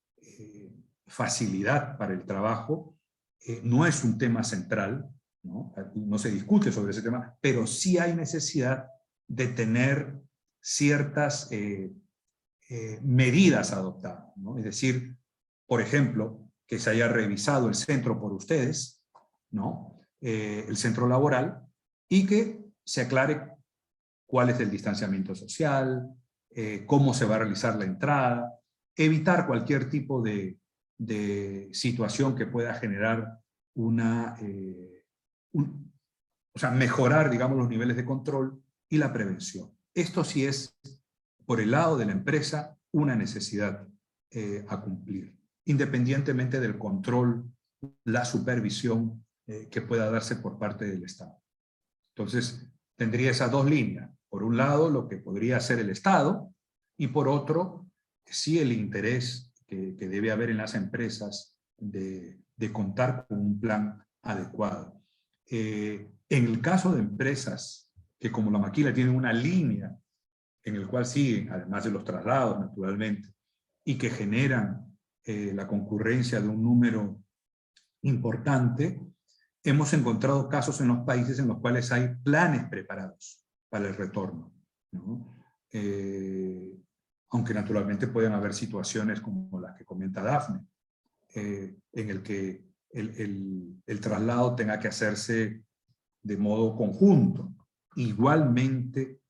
facilidad para el trabajo. No es un tema central, no se discute sobre ese tema, pero sí hay necesidad de tener ciertas medidas adoptadas, ¿no? Es decir, por ejemplo, que se haya revisado el centro por ustedes, ¿no? El centro laboral, y que se aclare cuál es el distanciamiento social, cómo se va a realizar la entrada, evitar cualquier tipo de situación que pueda generar o sea, mejorar, digamos, los niveles de control y la prevención. Esto sí es, por el lado de la empresa, una necesidad a cumplir, independientemente del control, la supervisión que pueda darse por parte del Estado. Entonces, tendría esas dos líneas. Por un lado, lo que podría hacer el Estado, y por otro, sí el interés que debe haber en las empresas de contar con un plan adecuado. En el caso de empresas que como la Maquila tienen una línea en el cual siguen, además de los traslados naturalmente, y que generan la concurrencia de un número importante, hemos encontrado casos en los países en los cuales hay planes preparados para el retorno, ¿no? Aunque naturalmente pueden haber situaciones como las que comenta Dafne, en el que el traslado tenga que hacerse de modo conjunto. Igualmente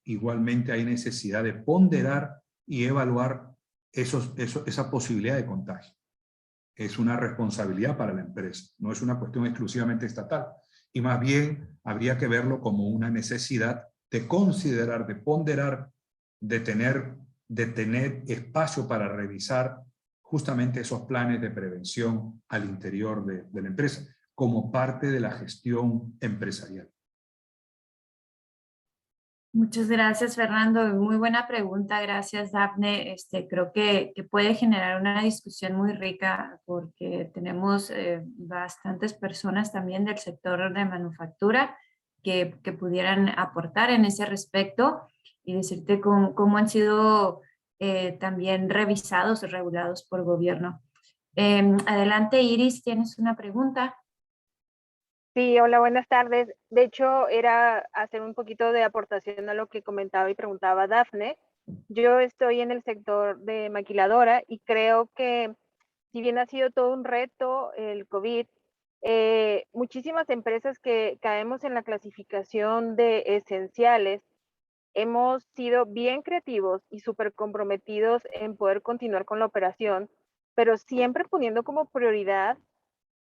hay necesidad de ponderar y evaluar esa posibilidad de contagio. Es una responsabilidad para la empresa, no es una cuestión exclusivamente estatal. Y más bien habría que verlo como una necesidad de considerar, de ponderar, de tener espacio para revisar justamente esos planes de prevención al interior de la empresa, como parte de la gestión empresarial. Muchas gracias, Fernando. Muy buena pregunta. Gracias, Dafne. Creo que puede generar una discusión muy rica porque tenemos bastantes personas también del sector de manufactura que pudieran aportar en ese respecto y decirte cómo han sido también revisados o regulados por gobierno. Adelante, Iris, ¿tienes una pregunta? Sí, hola, buenas tardes. De hecho, era hacer un poquito de aportación a lo que comentaba y preguntaba Dafne. Yo estoy en el sector de maquiladora y creo que si bien ha sido todo un reto el COVID, muchísimas empresas que caemos en la clasificación de esenciales, hemos sido bien creativos y súper comprometidos en poder continuar con la operación, pero siempre poniendo como prioridad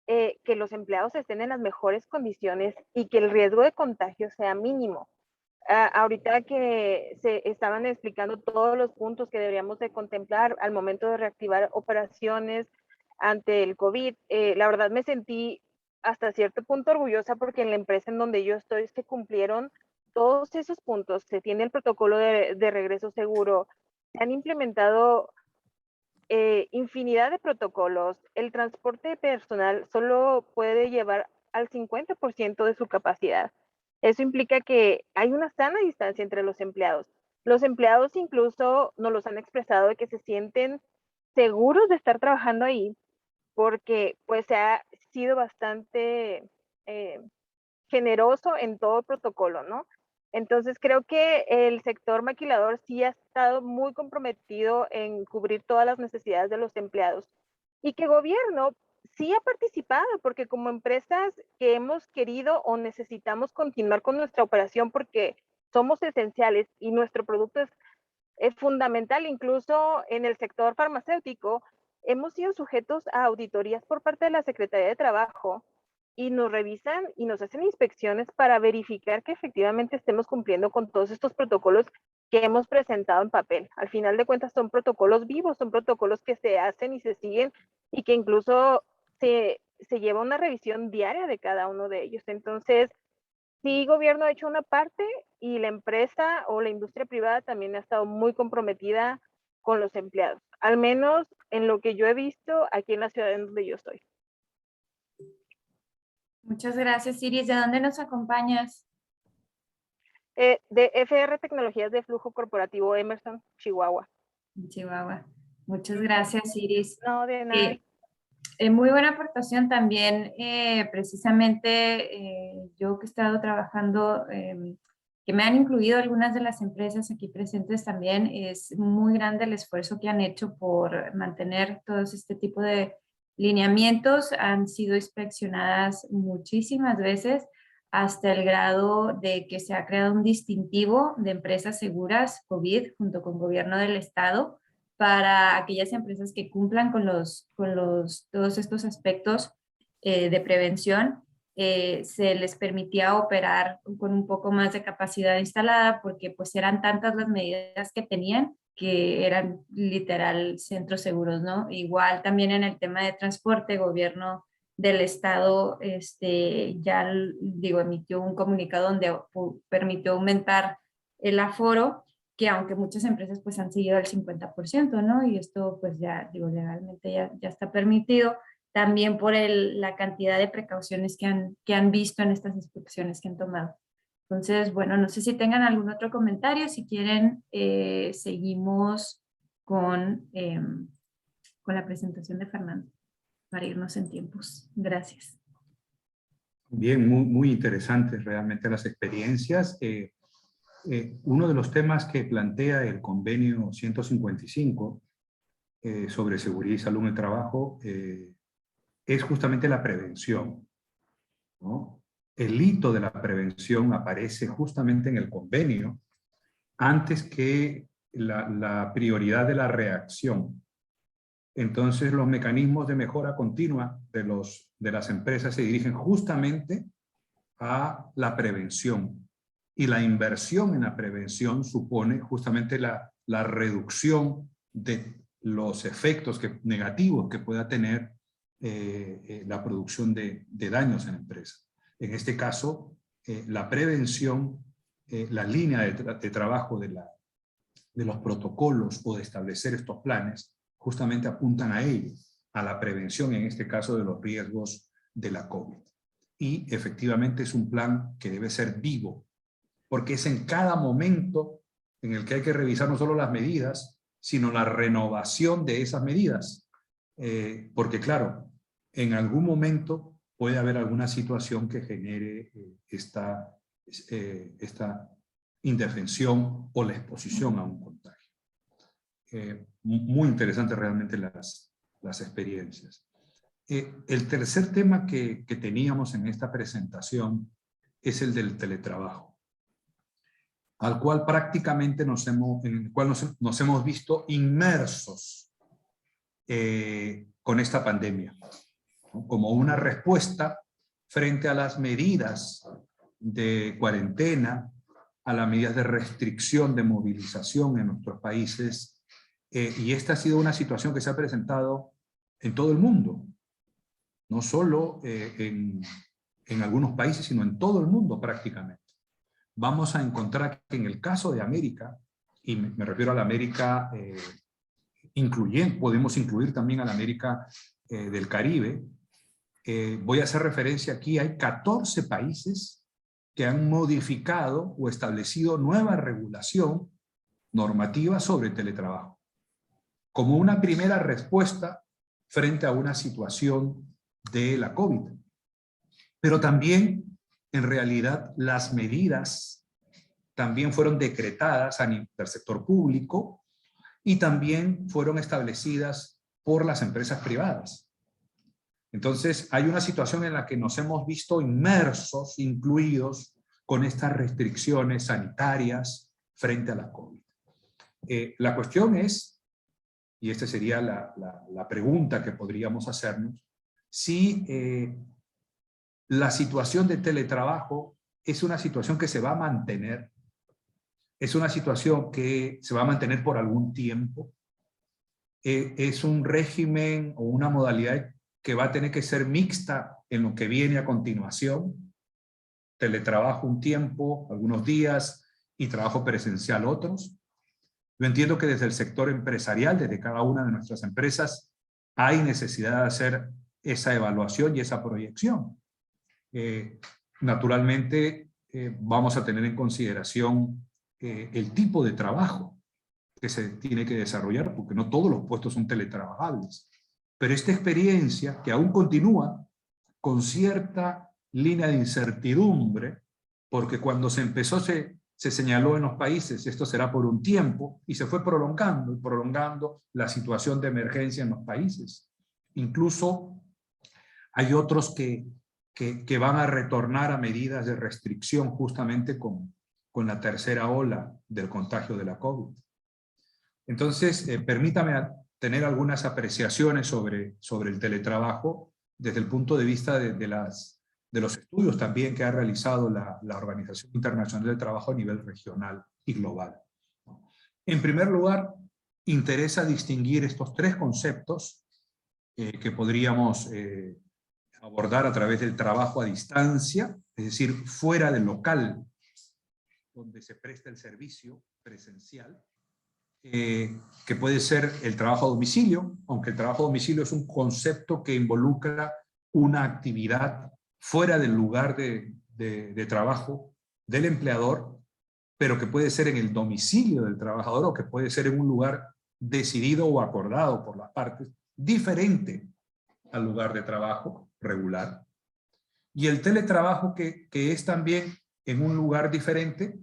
que los empleados estén en las mejores condiciones y que el riesgo de contagio sea mínimo. Ahorita que se estaban explicando todos los puntos que deberíamos de contemplar al momento de reactivar operaciones ante el COVID, la verdad me sentí hasta cierto punto orgullosa porque en la empresa en donde yo estoy se cumplieron todos esos puntos. Se tiene el protocolo de regreso seguro, se han implementado infinidad de protocolos. El transporte personal solo puede llevar al 50% de su capacidad. Eso implica que hay una sana distancia entre los empleados. Los empleados incluso nos los han expresado de que se sienten seguros de estar trabajando ahí porque pues se ha sido bastante generoso en todo el protocolo, ¿no? Entonces creo que el sector maquilador sí ha estado muy comprometido en cubrir todas las necesidades de los empleados y que gobierno sí ha participado porque como empresas que hemos querido o necesitamos continuar con nuestra operación porque somos esenciales y nuestro producto es fundamental, incluso en el sector farmacéutico, hemos sido sujetos a auditorías por parte de la Secretaría de Trabajo y nos revisan y nos hacen inspecciones para verificar que efectivamente estemos cumpliendo con todos estos protocolos que hemos presentado en papel. Al final de cuentas son protocolos vivos, son protocolos que se hacen y se siguen y que incluso se lleva una revisión diaria de cada uno de ellos. Entonces, sí, el gobierno ha hecho una parte y la empresa o la industria privada también ha estado muy comprometida con los empleados, al menos en lo que yo he visto aquí en la ciudad en donde yo estoy. Muchas gracias, Iris. ¿De dónde nos acompañas? De FR Tecnologías de Flujo Corporativo Emerson, Chihuahua. Chihuahua. Muchas gracias, Iris. No, de nada. Muy buena aportación también. Precisamente yo que he estado trabajando, que me han incluido algunas de las empresas aquí presentes también, es muy grande el esfuerzo que han hecho por mantener todos este tipo de lineamientos. Han sido inspeccionadas muchísimas veces hasta el grado de que se ha creado un distintivo de empresas seguras COVID junto con gobierno del estado para aquellas empresas que cumplan con todos estos aspectos de prevención. Se les permitía operar con un poco más de capacidad instalada porque pues eran tantas las medidas que tenían que eran literal centros seguros, ¿no? Igual también en el tema de transporte, gobierno del estado ya emitió un comunicado donde permitió aumentar el aforo, que aunque muchas empresas pues han seguido al 50%, ¿no? Y esto pues ya legalmente ya está permitido, también por la cantidad de precauciones que han visto en estas inspecciones que han tomado. Entonces, bueno, no sé si tengan algún otro comentario, si quieren seguimos con la presentación de Fernando para irnos en tiempos. Gracias. Bien, muy interesantes realmente las experiencias. Uno de los temas que plantea el convenio 155 sobre seguridad y salud en el trabajo es justamente la prevención, ¿no? El hito de la prevención aparece justamente en el convenio antes que la prioridad de la reacción. Entonces los mecanismos de mejora continua de las empresas se dirigen justamente a la prevención. Y la inversión en la prevención supone justamente la reducción de los efectos negativos que pueda tener la producción de daños en la empresa. En este caso, la prevención, la línea de trabajo de los protocolos o de establecer estos planes, justamente apuntan a ello, a la prevención, en este caso, de los riesgos de la COVID. Y efectivamente es un plan que debe ser vivo, porque es en cada momento en el que hay que revisar no solo las medidas, sino la renovación de esas medidas. Porque claro, en algún momento puede haber alguna situación que genere esta indefensión o la exposición a un contagio. Muy interesantes realmente las experiencias. El tercer tema que teníamos en esta presentación es el del teletrabajo, al cual prácticamente nos hemos visto inmersos con esta pandemia, ¿no? Como una respuesta frente a las medidas de cuarentena, a las medidas de restricción de movilización en nuestros países, y esta ha sido una situación que se ha presentado en todo el mundo, no solo en algunos países, sino en todo el mundo prácticamente. Vamos a encontrar que en el caso de América, y me refiero a la América podemos incluir también a la América del Caribe, voy a hacer referencia aquí, hay 14 países que han modificado o establecido nueva regulación normativa sobre teletrabajo, como una primera respuesta frente a una situación de la COVID. Pero también, en realidad, las medidas también fueron decretadas a nivel del sector público y también fueron establecidas por las empresas privadas. Entonces, hay una situación en la que nos hemos visto inmersos, incluidos con estas restricciones sanitarias frente a la COVID. La cuestión es, y esta sería la pregunta que podríamos hacernos, si la situación de teletrabajo es una situación que se va a mantener, es una situación que se va a mantener por algún tiempo, es un régimen o una modalidad que va a tener que ser mixta en lo que viene a continuación, teletrabajo un tiempo, algunos días, y trabajo presencial otros. Yo entiendo que desde el sector empresarial, desde cada una de nuestras empresas, hay necesidad de hacer esa evaluación y esa proyección. Naturalmente, vamos a tener en consideración el tipo de trabajo que se tiene que desarrollar, porque no todos los puestos son teletrabajables. Pero esta experiencia, que aún continúa con cierta línea de incertidumbre, porque cuando se empezó se señaló en los países, esto será por un tiempo, y se fue prolongando y prolongando la situación de emergencia en los países. Incluso hay otros que van a retornar a medidas de restricción justamente con la tercera ola del contagio de la COVID. Entonces, permítame tener algunas apreciaciones sobre el teletrabajo desde el punto de vista de los estudios también que ha realizado la Organización Internacional del Trabajo a nivel regional y global. En primer lugar, interesa distinguir estos tres conceptos que podríamos abordar a través del trabajo a distancia, es decir, fuera del local donde se presta el servicio presencial, que puede ser el trabajo a domicilio, aunque el trabajo a domicilio es un concepto que involucra una actividad fuera del lugar de trabajo del empleador, pero que puede ser en el domicilio del trabajador o que puede ser en un lugar decidido o acordado por las partes, diferente al lugar de trabajo regular. Y el teletrabajo que es también en un lugar diferente,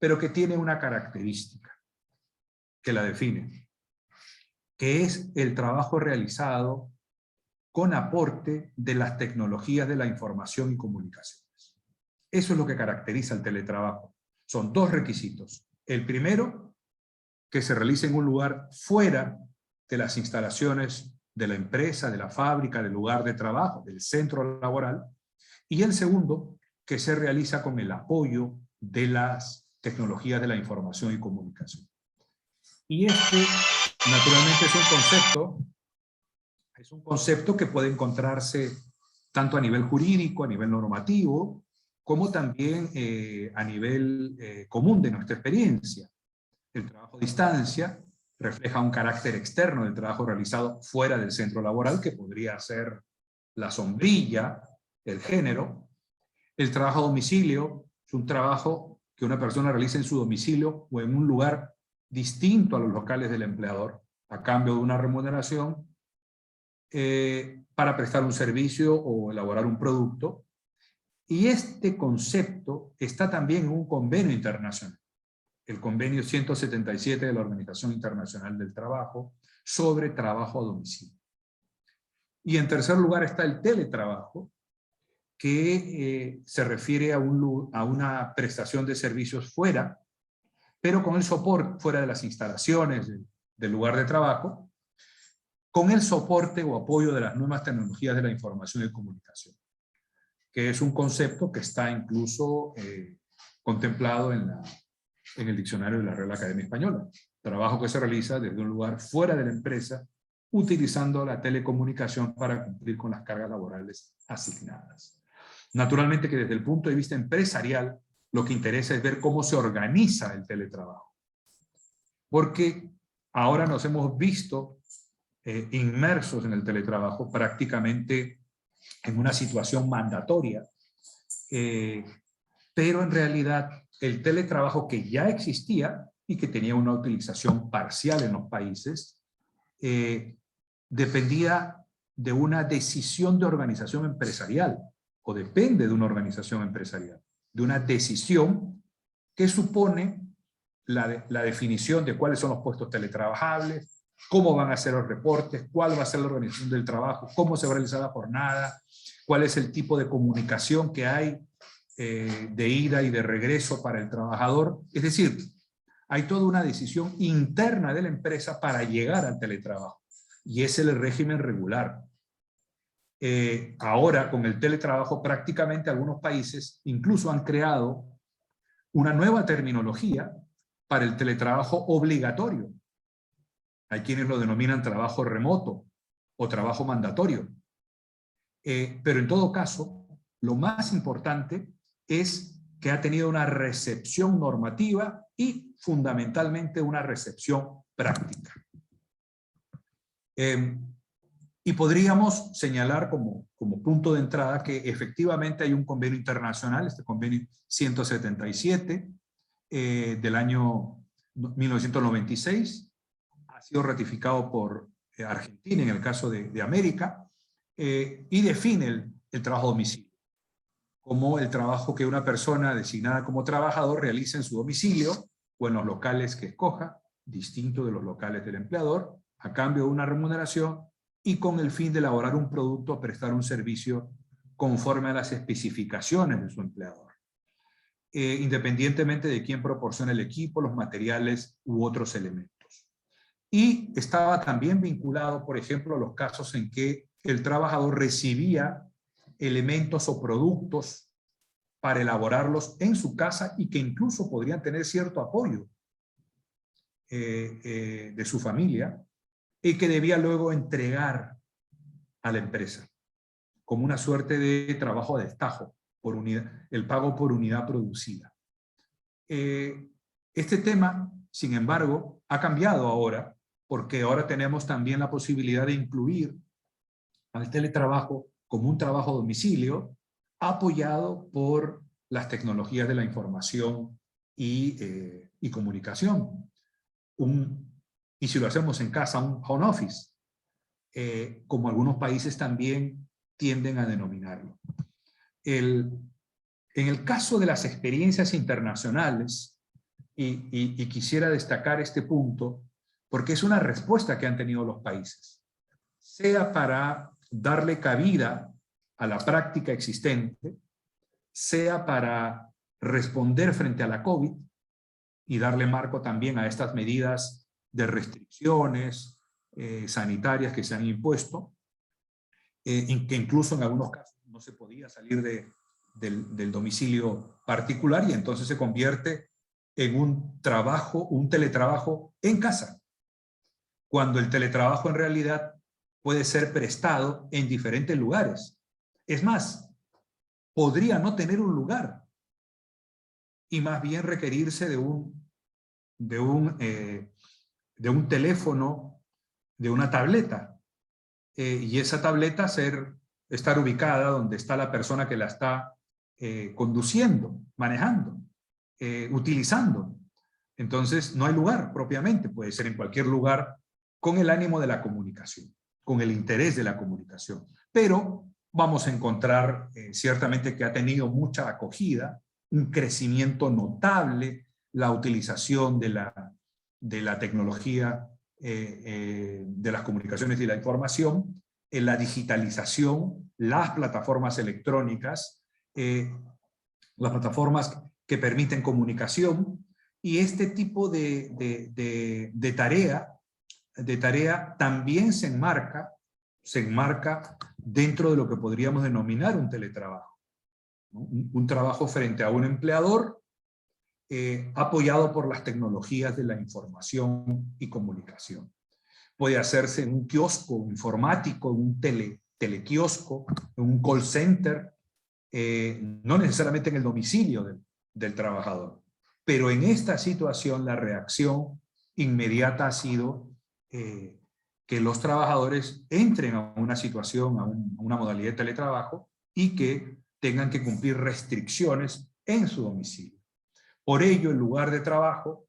pero que tiene una característica que la define, que es el trabajo realizado con aporte de las tecnologías de la información y comunicaciones. Eso es lo que caracteriza el teletrabajo. Son dos requisitos. El primero, que se realice en un lugar fuera de las instalaciones de la empresa, de la fábrica, del lugar de trabajo, del centro laboral. Y el segundo, que se realiza con el apoyo de las tecnologías de la información y comunicación. Y este, naturalmente, es un concepto que puede encontrarse tanto a nivel jurídico, a nivel normativo, como también a nivel común de nuestra experiencia. El trabajo a distancia refleja un carácter externo del trabajo realizado fuera del centro laboral, que podría ser la sombrilla, el género. El trabajo a domicilio es un trabajo que una persona realiza en su domicilio o en un lugar distinto a los locales del empleador, a cambio de una remuneración para prestar un servicio o elaborar un producto. Y este concepto está también en un convenio internacional, el convenio 177 de la Organización Internacional del Trabajo sobre trabajo a domicilio. Y en tercer lugar está el teletrabajo, que se refiere a una prestación de servicios fuera, pero con el soporte fuera de las instalaciones del lugar de trabajo, con el soporte o apoyo de las nuevas tecnologías de la información y comunicación, que es un concepto que está incluso contemplado en el diccionario de la Real Academia Española. Trabajo que se realiza desde un lugar fuera de la empresa, utilizando la telecomunicación para cumplir con las cargas laborales asignadas. Naturalmente que desde el punto de vista empresarial, lo que interesa es ver cómo se organiza el teletrabajo. Porque ahora nos hemos visto inmersos en el teletrabajo prácticamente en una situación mandatoria, pero en realidad el teletrabajo que ya existía y que tenía una utilización parcial en los países, dependía de una decisión de organización empresarial, o depende de una organización empresarial, de una decisión que supone la definición de cuáles son los puestos teletrabajables, cómo van a ser los reportes, cuál va a ser la organización del trabajo, cómo se va a realizar la jornada, cuál es el tipo de comunicación que hay de ida y de regreso para el trabajador. Es decir, hay toda una decisión interna de la empresa para llegar al teletrabajo, y es el régimen regular. Ahora, con el teletrabajo, prácticamente algunos países incluso han creado una nueva terminología para el teletrabajo obligatorio. Hay quienes lo denominan trabajo remoto o trabajo mandatorio. Pero en todo caso, lo más importante es que ha tenido una recepción normativa y fundamentalmente una recepción práctica. Y podríamos señalar como punto de entrada que efectivamente hay un convenio internacional, este convenio 177 del año 1996, ha sido ratificado por Argentina en el caso de América, y define el trabajo a domicilio como el trabajo que una persona designada como trabajador realiza en su domicilio o en los locales que escoja, distinto de los locales del empleador, a cambio de una remuneración y con el fin de elaborar un producto o prestar un servicio conforme a las especificaciones de su empleador, independientemente de quién proporciona el equipo, los materiales u otros elementos. Y estaba también vinculado, por ejemplo, a los casos en que el trabajador recibía elementos o productos para elaborarlos en su casa y que incluso podrían tener cierto apoyo de su familia, y que debía luego entregar a la empresa como una suerte de trabajo de destajo, por unidad, el pago por unidad producida. Este tema, sin embargo, ha cambiado ahora, porque ahora tenemos también la posibilidad de incluir al teletrabajo como un trabajo a domicilio, apoyado por las tecnologías de la información y comunicación. Y si lo hacemos en casa, un home office, como algunos países también tienden a denominarlo. En el caso de las experiencias internacionales, y quisiera destacar este punto, porque es una respuesta que han tenido los países, sea para darle cabida a la práctica existente, sea para responder frente a la COVID y darle marco también a estas medidas de restricciones sanitarias que se han impuesto, que incluso en algunos casos no se podía salir del domicilio particular, y entonces se convierte en un teletrabajo en casa, cuando el teletrabajo en realidad puede ser prestado en diferentes lugares. Es más, podría no tener un lugar y más bien requerirse de un teléfono, de una tableta, y esa tableta estar ubicada donde está la persona que la está conduciendo, manejando, utilizando. Entonces no hay lugar propiamente, puede ser en cualquier lugar con el ánimo de la comunicación, con el interés de la comunicación. Pero vamos a encontrar ciertamente que ha tenido mucha acogida, un crecimiento notable, la utilización de la tecnología de las comunicaciones y la información, la digitalización, las plataformas electrónicas, las plataformas que permiten comunicación, y este tipo de tarea de tarea también se enmarca dentro de lo que podríamos denominar un teletrabajo, ¿no? Un trabajo frente a un empleador apoyado por las tecnologías de la información y comunicación. Puede hacerse en un kiosco informático, en un telequiosco, en un call center, no necesariamente en el domicilio del trabajador. Pero en esta situación la reacción inmediata ha sido que los trabajadores entren a una situación, a una modalidad de teletrabajo y que tengan que cumplir restricciones en su domicilio. Por ello, el lugar de trabajo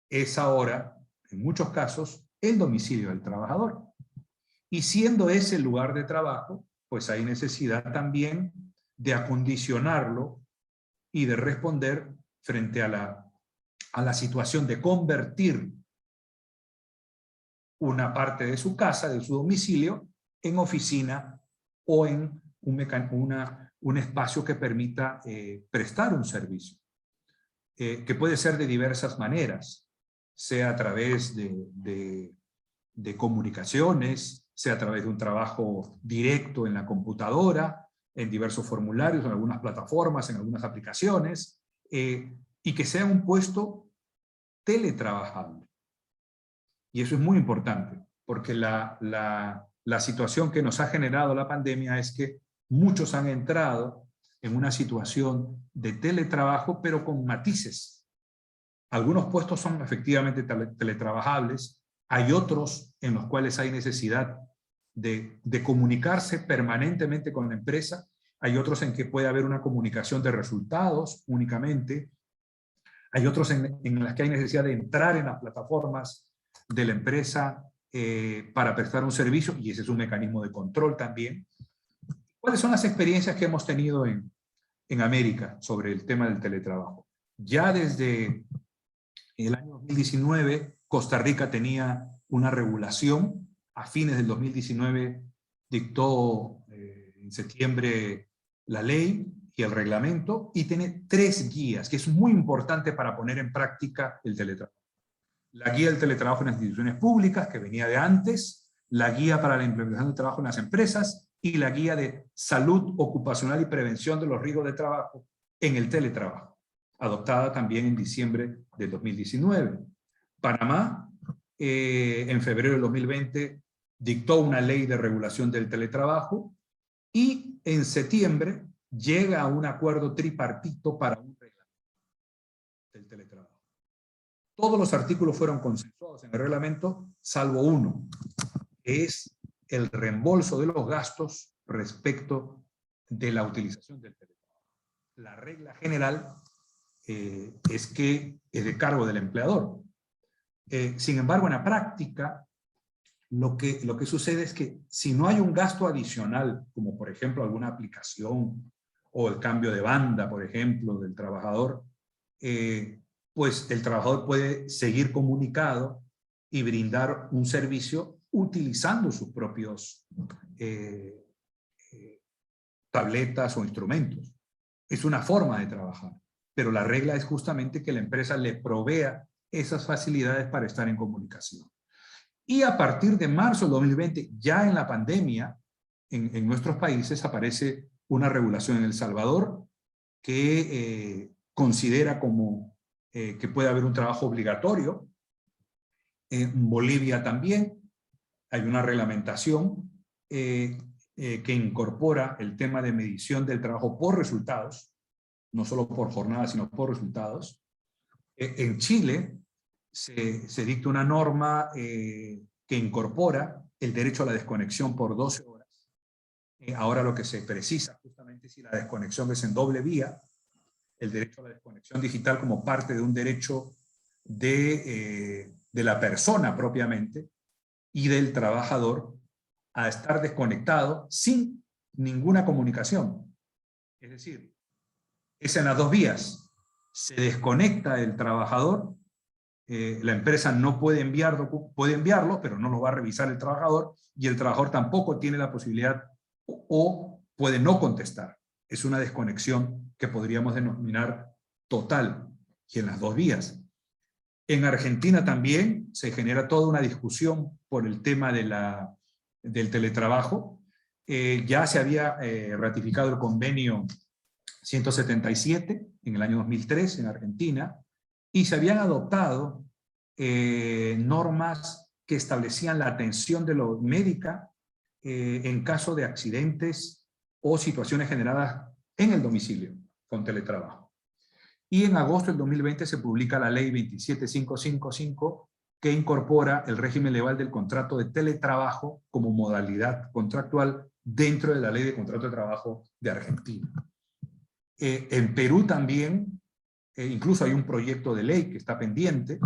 es ahora, en muchos casos, el domicilio del trabajador. Y siendo ese el lugar de trabajo, pues hay necesidad también de acondicionarlo y de responder frente a la situación de convertir una parte de su casa, de su domicilio, en oficina o en un espacio que permita prestar un servicio, que puede ser de diversas maneras, sea a través de comunicaciones, sea a través de un trabajo directo en la computadora, en diversos formularios, en algunas plataformas, en algunas aplicaciones, y que sea un puesto teletrabajable. Y eso es muy importante, porque la situación que nos ha generado la pandemia es que muchos han entrado en una situación de teletrabajo, pero con matices. Algunos puestos son efectivamente teletrabajables, hay otros en los cuales hay necesidad de comunicarse permanentemente con la empresa, hay otros en que puede haber una comunicación de resultados únicamente, hay otros en las que hay necesidad de entrar en las plataformas de la empresa para prestar un servicio, y ese es un mecanismo de control también. ¿Cuáles son las experiencias que hemos tenido en América sobre el tema del teletrabajo? Ya desde el año 2019, Costa Rica tenía una regulación. A fines del 2019 dictó en septiembre la ley y el reglamento, y tiene 3 guías, que es muy importante para poner en práctica el teletrabajo. La guía del teletrabajo en las instituciones públicas, que venía de antes, la guía para la implementación del trabajo en las empresas, y la guía de salud ocupacional y prevención de los riesgos de trabajo en el teletrabajo, adoptada también en diciembre de 2019. Panamá, en febrero de 2020, dictó una ley de regulación del teletrabajo, y en septiembre llega a un acuerdo tripartito para un reglamento del teletrabajo. Todos los artículos fueron consensuados en el reglamento, salvo uno, que es el reembolso de los gastos respecto de la utilización del teletrabajo. La regla general es que es de cargo del empleador. Sin embargo, en la práctica, lo que sucede es que si no hay un gasto adicional, como por ejemplo alguna aplicación o el cambio de banda, por ejemplo, del trabajador, pues el trabajador puede seguir comunicado y brindar un servicio utilizando sus propios tabletas o instrumentos. Es una forma de trabajar, pero la regla es justamente que la empresa le provea esas facilidades para estar en comunicación. Y a partir de marzo de 2020, ya en la pandemia, en nuestros países aparece una regulación en El Salvador que considera como que puede haber un trabajo obligatorio. En Bolivia también hay una reglamentación que incorpora el tema de medición del trabajo por resultados, no solo por jornadas, sino por resultados. En Chile se dicta una norma que incorpora el derecho a la desconexión por 12 horas. Ahora lo que se precisa justamente es si la desconexión es en doble vía, el derecho a la desconexión digital como parte de un derecho de la persona propiamente y del trabajador a estar desconectado sin ninguna comunicación. Es decir, es en las 2 vías. Se desconecta el trabajador, la empresa no puede puede enviarlo, pero no lo va a revisar el trabajador, y el trabajador tampoco tiene la posibilidad o puede no contestar. Es una desconexión que podríamos denominar total, y en las 2 vías. En Argentina también se genera toda una discusión por el tema del teletrabajo. Ya se había ratificado el convenio 177 en el año 2003 en Argentina, y se habían adoptado normas que establecían la atención de lo médica en caso de accidentes o situaciones generadas en el domicilio con teletrabajo. Y en agosto del 2020 se publica la ley 27555, que incorpora el régimen legal del contrato de teletrabajo como modalidad contractual dentro de la ley de contrato de trabajo de Argentina. En Perú también, incluso hay un proyecto de ley que está pendiente,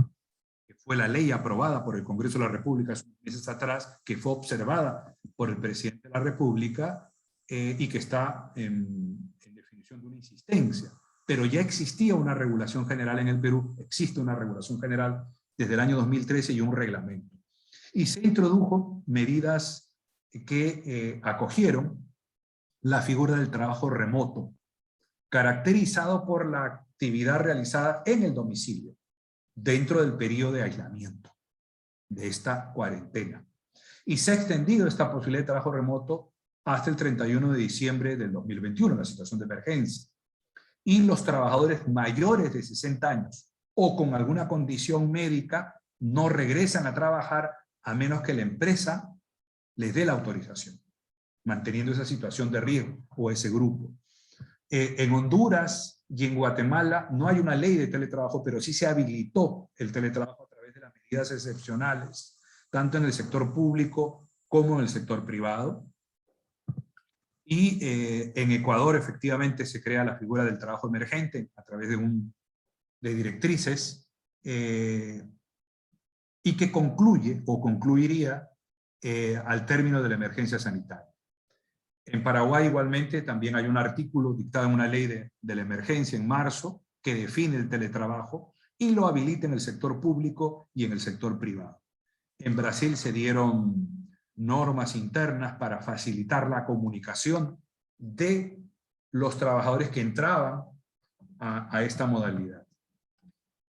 que fue la ley aprobada por el Congreso de la República hace unos meses atrás, que fue observada por el presidente de la República y que está en definición de una insistencia. Pero ya existía una regulación general en el Perú, existe una regulación general desde el año 2013 y un reglamento. Y se introdujo medidas que acogieron la figura del trabajo remoto, caracterizado por la actividad realizada en el domicilio, dentro del periodo de aislamiento de esta cuarentena. Y se ha extendido esta posibilidad de trabajo remoto hasta el 31 de diciembre del 2021, la situación de emergencia. Y los trabajadores mayores de 60 años o con alguna condición médica no regresan a trabajar a menos que la empresa les dé la autorización, manteniendo esa situación de riesgo o ese grupo. En Honduras y en Guatemala no hay una ley de teletrabajo, pero sí se habilitó el teletrabajo a través de las medidas excepcionales, tanto en el sector público como en el sector privado. Y en Ecuador efectivamente se crea la figura del trabajo emergente a través de directrices y que concluye o concluiría al término de la emergencia sanitaria. En Paraguay igualmente también hay un artículo dictado en una ley de la emergencia en marzo que define el teletrabajo y lo habilita en el sector público y en el sector privado. En Brasil se dieron normas internas para facilitar la comunicación de los trabajadores que entraban a esta modalidad.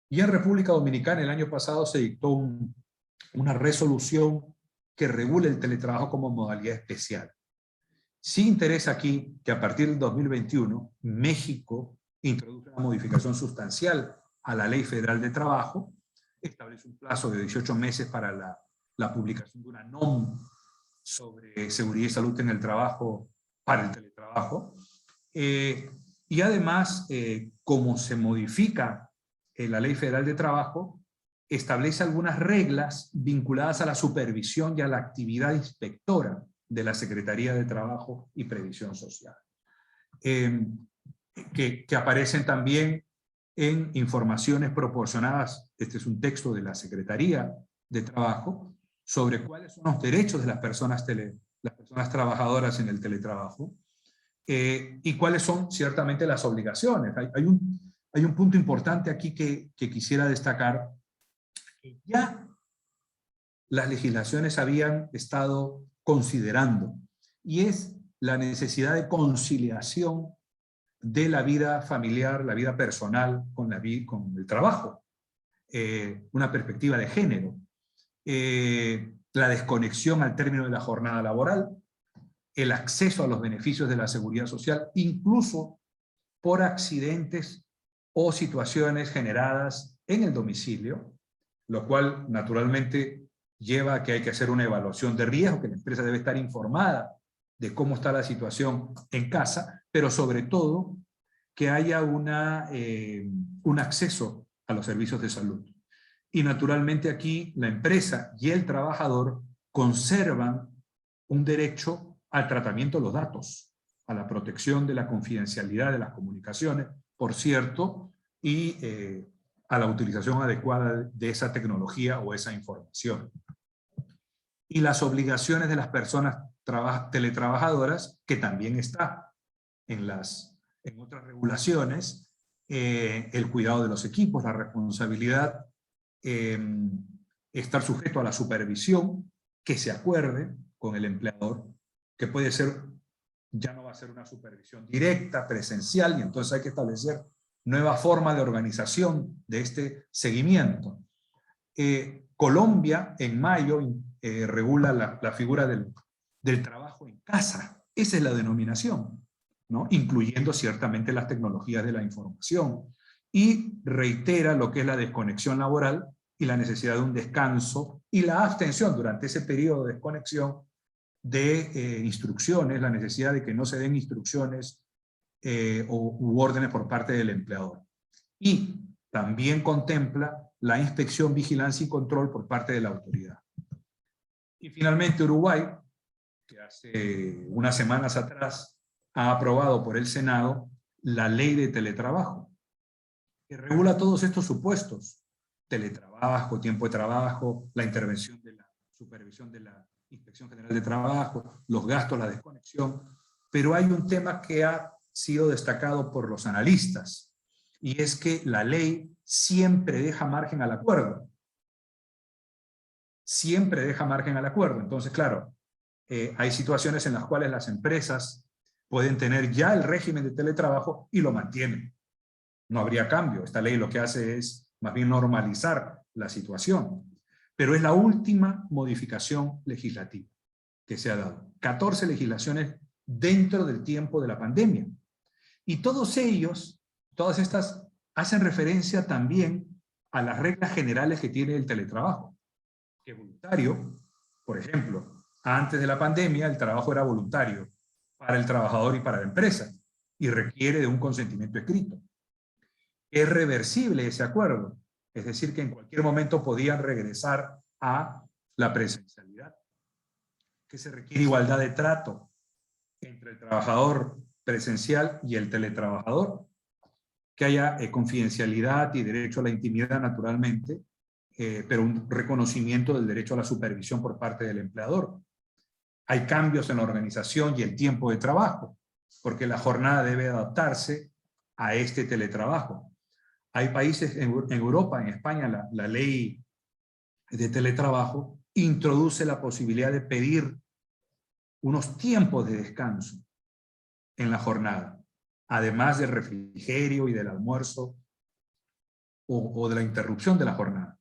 Y en República Dominicana el año pasado se dictó una resolución que regula el teletrabajo como modalidad especial. Sí interesa aquí que a partir del 2021 México introduce una modificación sustancial a la Ley Federal de Trabajo, establece un plazo de 18 meses para la publicación de una NOM sobre seguridad y salud en el trabajo para el teletrabajo. Y además, como se modifica la Ley Federal de Trabajo, establece algunas reglas vinculadas a la supervisión y a la actividad inspectora de la Secretaría de Trabajo y Previsión Social, que aparecen también en informaciones proporcionadas. Este es un texto de la Secretaría de Trabajo sobre cuáles son los derechos de las personas trabajadoras en el teletrabajo y cuáles son ciertamente las obligaciones. Hay un punto importante aquí que quisiera destacar, que ya las legislaciones habían estado considerando, y es la necesidad de conciliación de la vida familiar, la vida personal con el trabajo, una perspectiva de género, la desconexión al término de la jornada laboral, el acceso a los beneficios de la seguridad social, incluso por accidentes o situaciones generadas en el domicilio, lo cual naturalmente lleva a que hay que hacer una evaluación de riesgo, que la empresa debe estar informada de cómo está la situación en casa, pero sobre todo que haya un acceso a los servicios de salud. Y naturalmente aquí la empresa y el trabajador conservan un derecho al tratamiento de los datos, a la protección de la confidencialidad de las comunicaciones, por cierto, y a la utilización adecuada de esa tecnología o esa información. Y las obligaciones de las personas teletrabajadoras, que también está en otras regulaciones, el cuidado de los equipos, la responsabilidad, estar sujeto a la supervisión que se acuerde con el empleador, que puede ser, ya no va a ser una supervisión directa, presencial, y entonces hay que establecer nueva forma de organización de este seguimiento. Colombia en mayo regula la figura del trabajo en casa. Esa es la denominación, ¿no? Incluyendo ciertamente las tecnologías de la información. Y reitera lo que es la desconexión laboral y la necesidad de un descanso y la abstención durante ese periodo de desconexión de instrucciones, la necesidad de que no se den instrucciones u órdenes por parte del empleador. Y también contempla la inspección, vigilancia y control por parte de la autoridad. Y finalmente Uruguay, que hace unas semanas atrás ha aprobado por el Senado la ley de teletrabajo, que regula todos estos supuestos: teletrabajo, tiempo de trabajo, la intervención de la supervisión de la Inspección General de Trabajo, los gastos, la desconexión. Pero hay un tema que ha sido destacado por los analistas, y es que la ley siempre deja margen al acuerdo. Siempre deja margen al acuerdo. Entonces, claro, hay situaciones en las cuales las empresas pueden tener ya el régimen de teletrabajo y lo mantienen. No habría cambio. Esta ley lo que hace es más bien normalizar la situación. Pero es la última modificación legislativa que se ha dado. 14 legislaciones dentro del tiempo de la pandemia. Y todos ellos, todas estas, hacen referencia también a las reglas generales que tiene el teletrabajo. Que voluntario, por ejemplo, antes de la pandemia el trabajo era voluntario para el trabajador y para la empresa y requiere de un consentimiento escrito. Es reversible ese acuerdo, es decir, que en cualquier momento podían regresar a la presencialidad. Que se requiere igualdad de trato entre el trabajador presencial y el teletrabajador, que haya confidencialidad y derecho a la intimidad naturalmente, pero un reconocimiento del derecho a la supervisión por parte del empleador. Hay cambios en la organización y el tiempo de trabajo, porque la jornada debe adaptarse a este teletrabajo. Hay países en Europa, en España, la ley de teletrabajo introduce la posibilidad de pedir unos tiempos de descanso en la jornada, además del refrigerio y del almuerzo o de la interrupción de la jornada.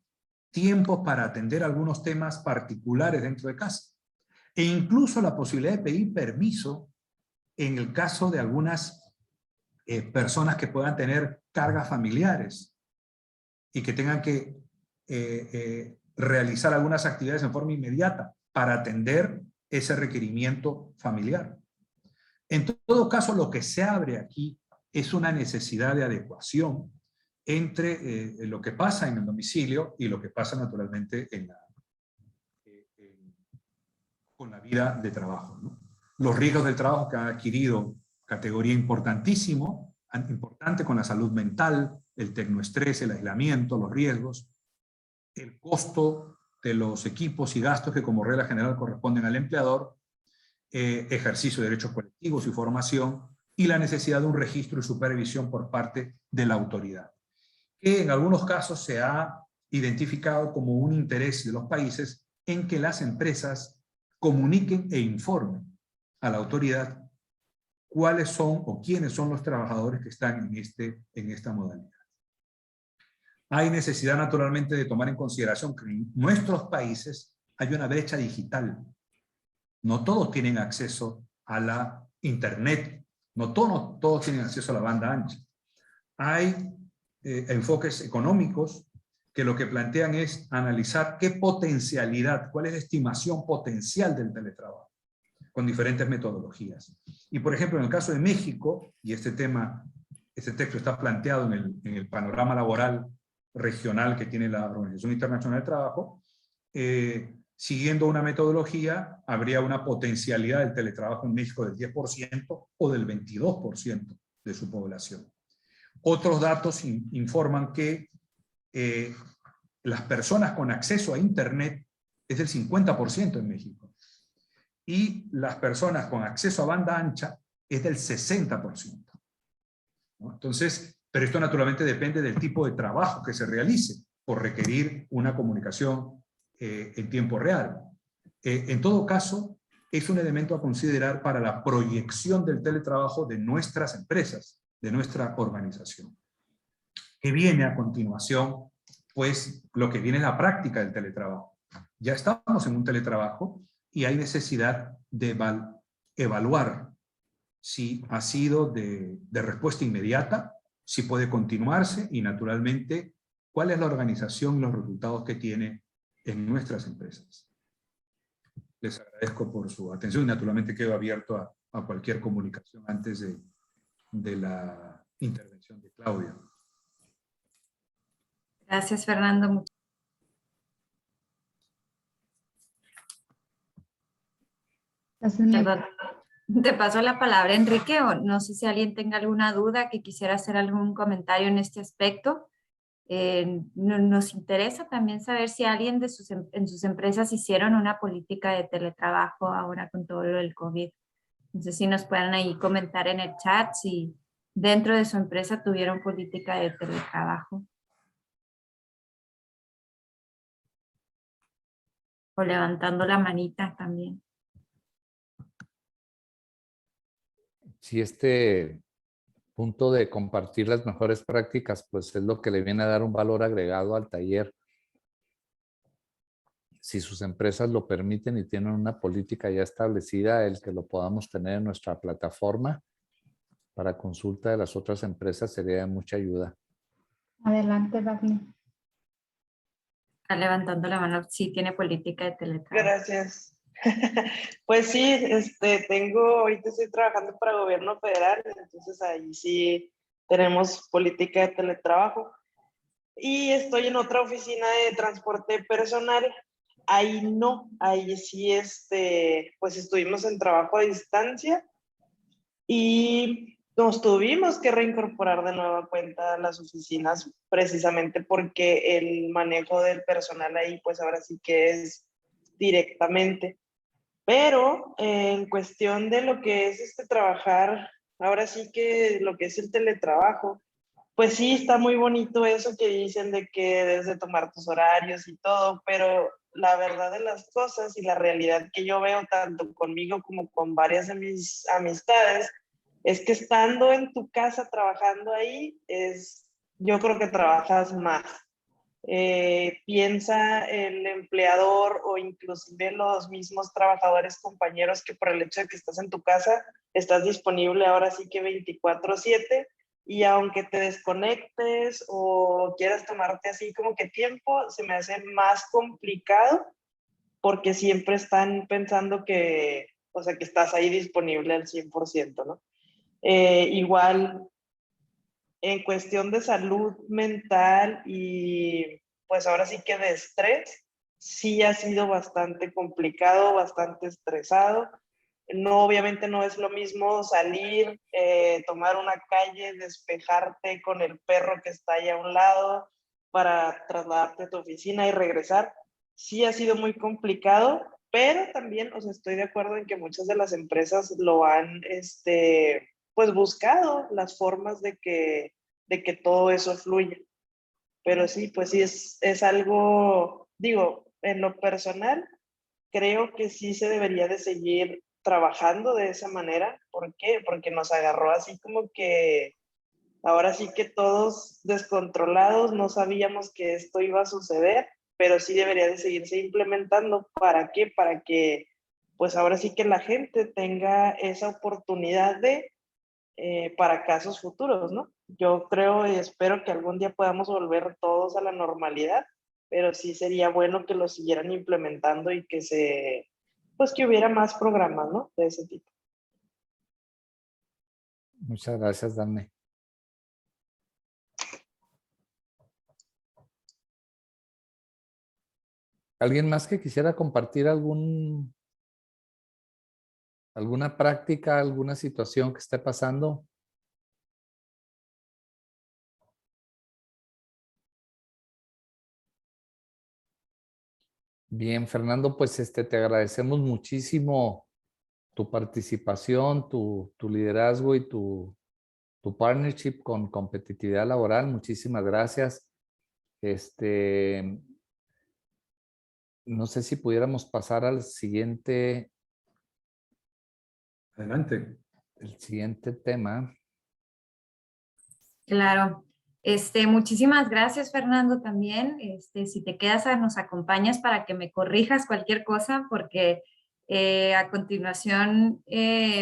Tiempos para atender algunos temas particulares dentro de casa. E incluso la posibilidad de pedir permiso en el caso de algunas personas que puedan tener cargas familiares y que tengan que realizar algunas actividades en forma inmediata para atender ese requerimiento familiar. En todo caso, lo que se abre aquí es una necesidad de adecuación entre lo que pasa en el domicilio y lo que pasa naturalmente con la vida de trabajo, ¿no? Los riesgos del trabajo que han adquirido categoría importante con la salud mental, el tecnoestrés, el aislamiento, los riesgos, el costo de los equipos y gastos que como regla general corresponden al empleador, ejercicio de derechos colectivos y formación, y la necesidad de un registro y supervisión por parte de la autoridad, que en algunos casos se ha identificado como un interés de los países en que las empresas comuniquen e informen a la autoridad cuáles son o quiénes son los trabajadores que están en esta modalidad. Hay necesidad naturalmente de tomar en consideración que en nuestros países hay una brecha digital. No todos tienen acceso a la internet, no todos tienen acceso a la banda ancha. Hay enfoques económicos que lo que plantean es analizar qué potencialidad, cuál es la estimación potencial del teletrabajo, con diferentes metodologías. Y por ejemplo, en el caso de México, y este texto está planteado en el panorama laboral regional que tiene la Organización Internacional del Trabajo, siguiendo una metodología, habría una potencialidad del teletrabajo en México del 10% o del 22% de su población. Otros datos informan que las personas con acceso a Internet es del 50% en México. Y las personas con acceso a banda ancha es del 60%. ¿No? Entonces, pero esto naturalmente depende del tipo de trabajo que se realice, por requerir una comunicación en tiempo real. En todo caso, es un elemento a considerar para la proyección del teletrabajo de nuestras empresas, de nuestra organización. Que viene a continuación pues lo que viene es la práctica del teletrabajo. Ya estamos en un teletrabajo y hay necesidad de evaluar si ha sido de respuesta inmediata, si puede continuarse y, naturalmente, cuál es la organización y los resultados que tiene en nuestras empresas. Les agradezco por su atención y, naturalmente, quedo abierto a cualquier comunicación antes de la intervención de Claudia. Gracias, Fernando. Perdón. Te paso la palabra, Enrique, o no sé si alguien tenga alguna duda, que quisiera hacer algún comentario en este aspecto. Nos interesa también saber si alguien en sus empresas hicieron una política de teletrabajo ahora con todo lo del COVID. No sé si nos pueden ahí comentar en el chat si dentro de su empresa tuvieron política de teletrabajo. O levantando la manita también. Si este punto de compartir las mejores prácticas, pues es lo que le viene a dar un valor agregado al taller. Si sus empresas lo permiten y tienen una política ya establecida, el que lo podamos tener en nuestra plataforma para consulta de las otras empresas sería de mucha ayuda. Adelante, Dafne. Está levantando la mano, sí tiene política de teletrabajo. Gracias. Pues sí, ahorita estoy trabajando para gobierno federal, entonces ahí sí tenemos política de teletrabajo. Y estoy en otra oficina de transporte personal. Ahí no, ahí sí, pues estuvimos en trabajo a distancia y nos tuvimos que reincorporar de nueva cuenta a las oficinas precisamente porque el manejo del personal ahí pues ahora sí que es directamente. Pero en cuestión de lo que es trabajar, ahora sí que lo que es el teletrabajo, pues sí, está muy bonito eso que dicen de que debes de tomar tus horarios y todo, pero la verdad de las cosas y la realidad que yo veo tanto conmigo como con varias de mis amistades, es que estando en tu casa trabajando ahí, yo creo que trabajas más. Piensa el empleador o inclusive los mismos trabajadores, compañeros, que por el hecho de que estás en tu casa, estás disponible ahora sí que 24/7 y aunque te desconectes o quieras tomarte así como que tiempo, se me hace más complicado porque siempre están pensando que, o sea, que estás ahí disponible al 100%, ¿no? Igual en cuestión de salud mental y pues ahora sí que de estrés, sí ha sido bastante complicado, bastante estresado. No, obviamente no es lo mismo salir, tomar una calle, despejarte con el perro que está ahí a un lado para trasladarte a tu oficina y regresar. Sí ha sido muy complicado, pero también, o sea, estoy de acuerdo en que muchas de las empresas lo han, pues buscado las formas de que todo eso fluya. Pero sí, pues sí, es algo, digo, en lo personal, creo que sí se debería de seguir trabajando de esa manera. ¿Por qué? Porque nos agarró así como que ahora sí que todos descontrolados, no sabíamos que esto iba a suceder, pero sí debería de seguirse implementando. ¿Para qué? Para que pues ahora sí que la gente tenga esa oportunidad para casos futuros, ¿no? Yo creo y espero que algún día podamos volver todos a la normalidad, pero sí sería bueno que lo siguieran implementando y pues que hubiera más programas, ¿no? De ese tipo. Muchas gracias, Dafne. ¿Alguien más que quisiera compartir alguna práctica, alguna situación que esté pasando? Bien, Fernando, pues te agradecemos muchísimo tu participación, tu liderazgo y tu partnership con competitividad laboral. Muchísimas gracias. No sé si pudiéramos pasar al siguiente. Adelante. El siguiente tema. Claro. Muchísimas gracias, Fernando, también. Si te quedas, nos acompañas para que me corrijas cualquier cosa, porque a continuación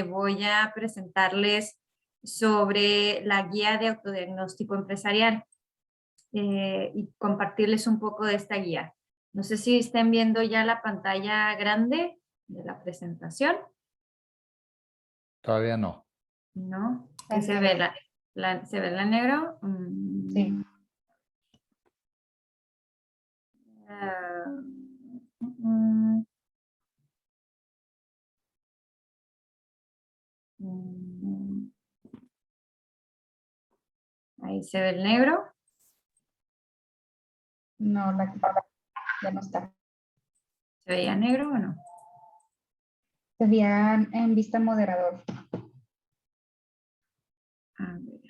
voy a presentarles sobre la guía de autodiagnóstico empresarial y compartirles un poco de esta guía. No sé si estén viendo ya la pantalla grande de la presentación. Todavía no. ¿No? ¿Qué se ve? ¿Se ve la negro? Sí. Ahí se ve el negro. No, ya no está. ¿Se veía negro o no? Se veía en vista moderador. A ver.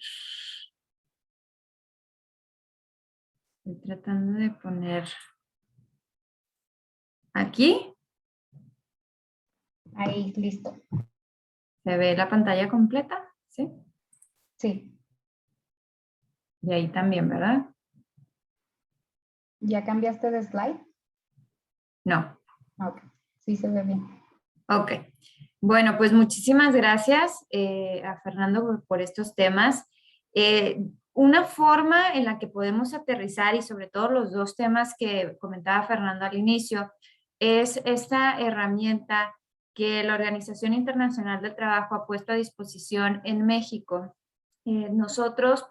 Estoy tratando de poner aquí. Ahí, listo. ¿Se ve la pantalla completa? ¿Sí? Sí. Y ahí también, ¿verdad? ¿Ya cambiaste de slide? No. Ok. Sí, se ve bien. Ok. Bueno, pues muchísimas gracias a Fernando por estos temas. Una forma en la que podemos aterrizar, y sobre todo los dos temas que comentaba Fernando al inicio, es esta herramienta que la Organización Internacional del Trabajo ha puesto a disposición en México. Nosotros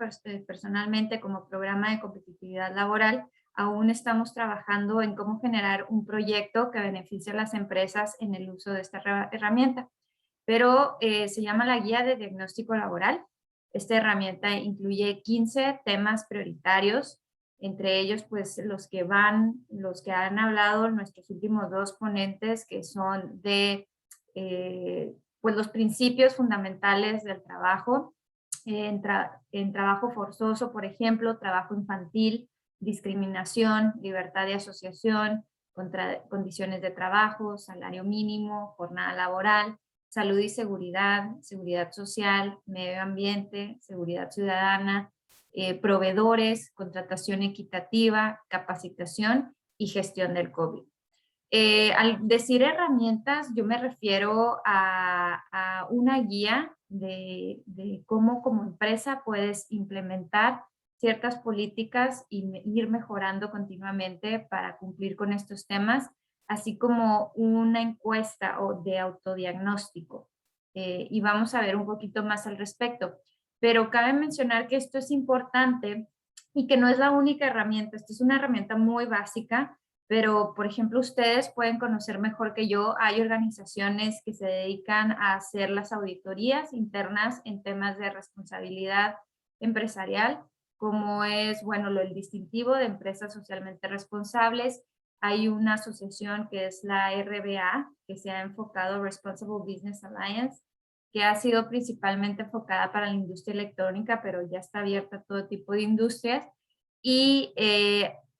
personalmente, como programa de competitividad laboral, aún estamos trabajando en cómo generar un proyecto que beneficie a las empresas en el uso de esta herramienta. Pero se llama la Guía de Diagnóstico Laboral. Esta herramienta incluye 15 temas prioritarios, entre ellos pues los que han hablado nuestros últimos dos ponentes, que son de pues los principios fundamentales del trabajo, en trabajo forzoso, por ejemplo, trabajo infantil, discriminación, libertad de asociación, condiciones de trabajo, salario mínimo, jornada laboral, salud y seguridad, seguridad social, medio ambiente, seguridad ciudadana, proveedores, contratación equitativa, capacitación y gestión del COVID. Al decir herramientas, yo me refiero a una guía de cómo como empresa puedes implementar ciertas políticas y ir mejorando continuamente para cumplir con estos temas, así como una encuesta de autodiagnóstico. Y vamos a ver un poquito más al respecto. Pero cabe mencionar que esto es importante y que no es la única herramienta. Esta es una herramienta muy básica, pero, por ejemplo, ustedes pueden conocer mejor que yo, hay organizaciones que se dedican a hacer las auditorías internas en temas de responsabilidad empresarial, como es, bueno, el distintivo de empresas socialmente responsables. Hay una asociación que es la RBA, que se ha enfocado Responsible Business Alliance, que ha sido principalmente enfocada para la industria electrónica, pero ya está abierta a todo tipo de industrias. Y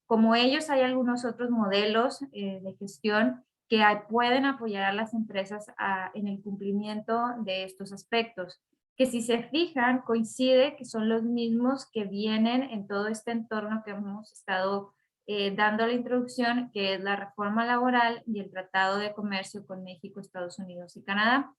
como ellos, hay algunos otros modelos de gestión que pueden apoyar a las empresas en el cumplimiento de estos aspectos, que si se fijan, coincide que son los mismos que vienen en todo este entorno que hemos estado dando la introducción, que es la reforma laboral y el Tratado de Comercio con México, Estados Unidos y Canadá.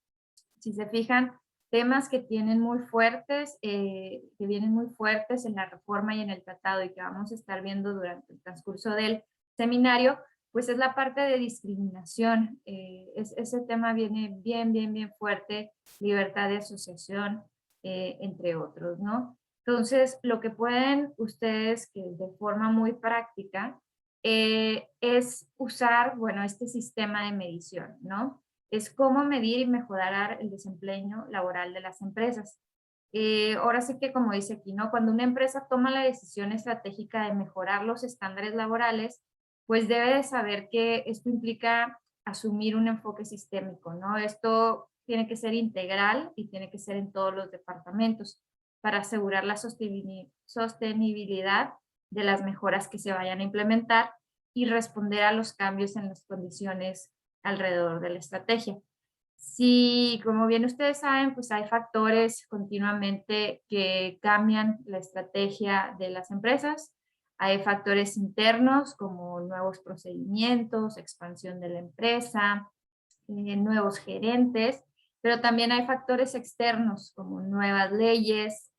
Si se fijan, temas que tienen muy fuertes, que vienen muy fuertes en la reforma y en el tratado y que vamos a estar viendo durante el transcurso del seminario, pues es la parte de discriminación. Ese tema viene bien fuerte, libertad de asociación, entre otros, ¿no? Entonces, lo que pueden ustedes, que de forma muy práctica, es usar, bueno, este sistema de medición, ¿no? Es cómo medir y mejorar el desempeño laboral de las empresas. Ahora sí que, como dice aquí, ¿no? Cuando una empresa toma la decisión estratégica de mejorar los estándares laborales, pues debe de saber que esto implica asumir un enfoque sistémico, ¿no? Esto tiene que ser integral y tiene que ser en todos los departamentos para asegurar la sostenibilidad de las mejoras que se vayan a implementar y responder a los cambios en las condiciones alrededor de la estrategia. Sí, como bien ustedes saben, pues hay factores continuamente que cambian la estrategia de las empresas. Hay factores internos como nuevos procedimientos, expansión de la empresa, nuevos gerentes, pero también hay factores externos como nuevas leyes,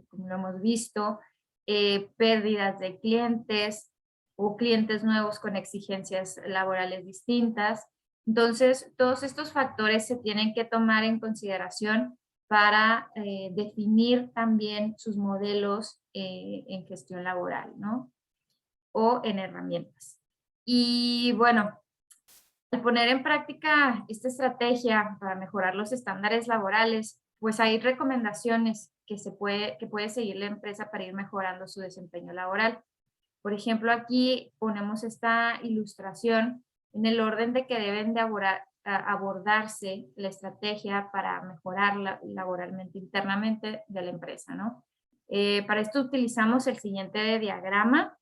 como lo hemos visto, pérdidas de clientes o clientes nuevos con exigencias laborales distintas. Entonces, todos estos factores se tienen que tomar en consideración para definir también sus modelos en gestión laboral, ¿no? O en herramientas. Y bueno, al poner en práctica esta estrategia para mejorar los estándares laborales, pues hay recomendaciones que puede seguir la empresa para ir mejorando su desempeño laboral. Por ejemplo, aquí ponemos esta ilustración en el orden de que deben de abordarse la estrategia para mejorar laboralmente internamente de la empresa, ¿no? Para esto utilizamos el siguiente diagrama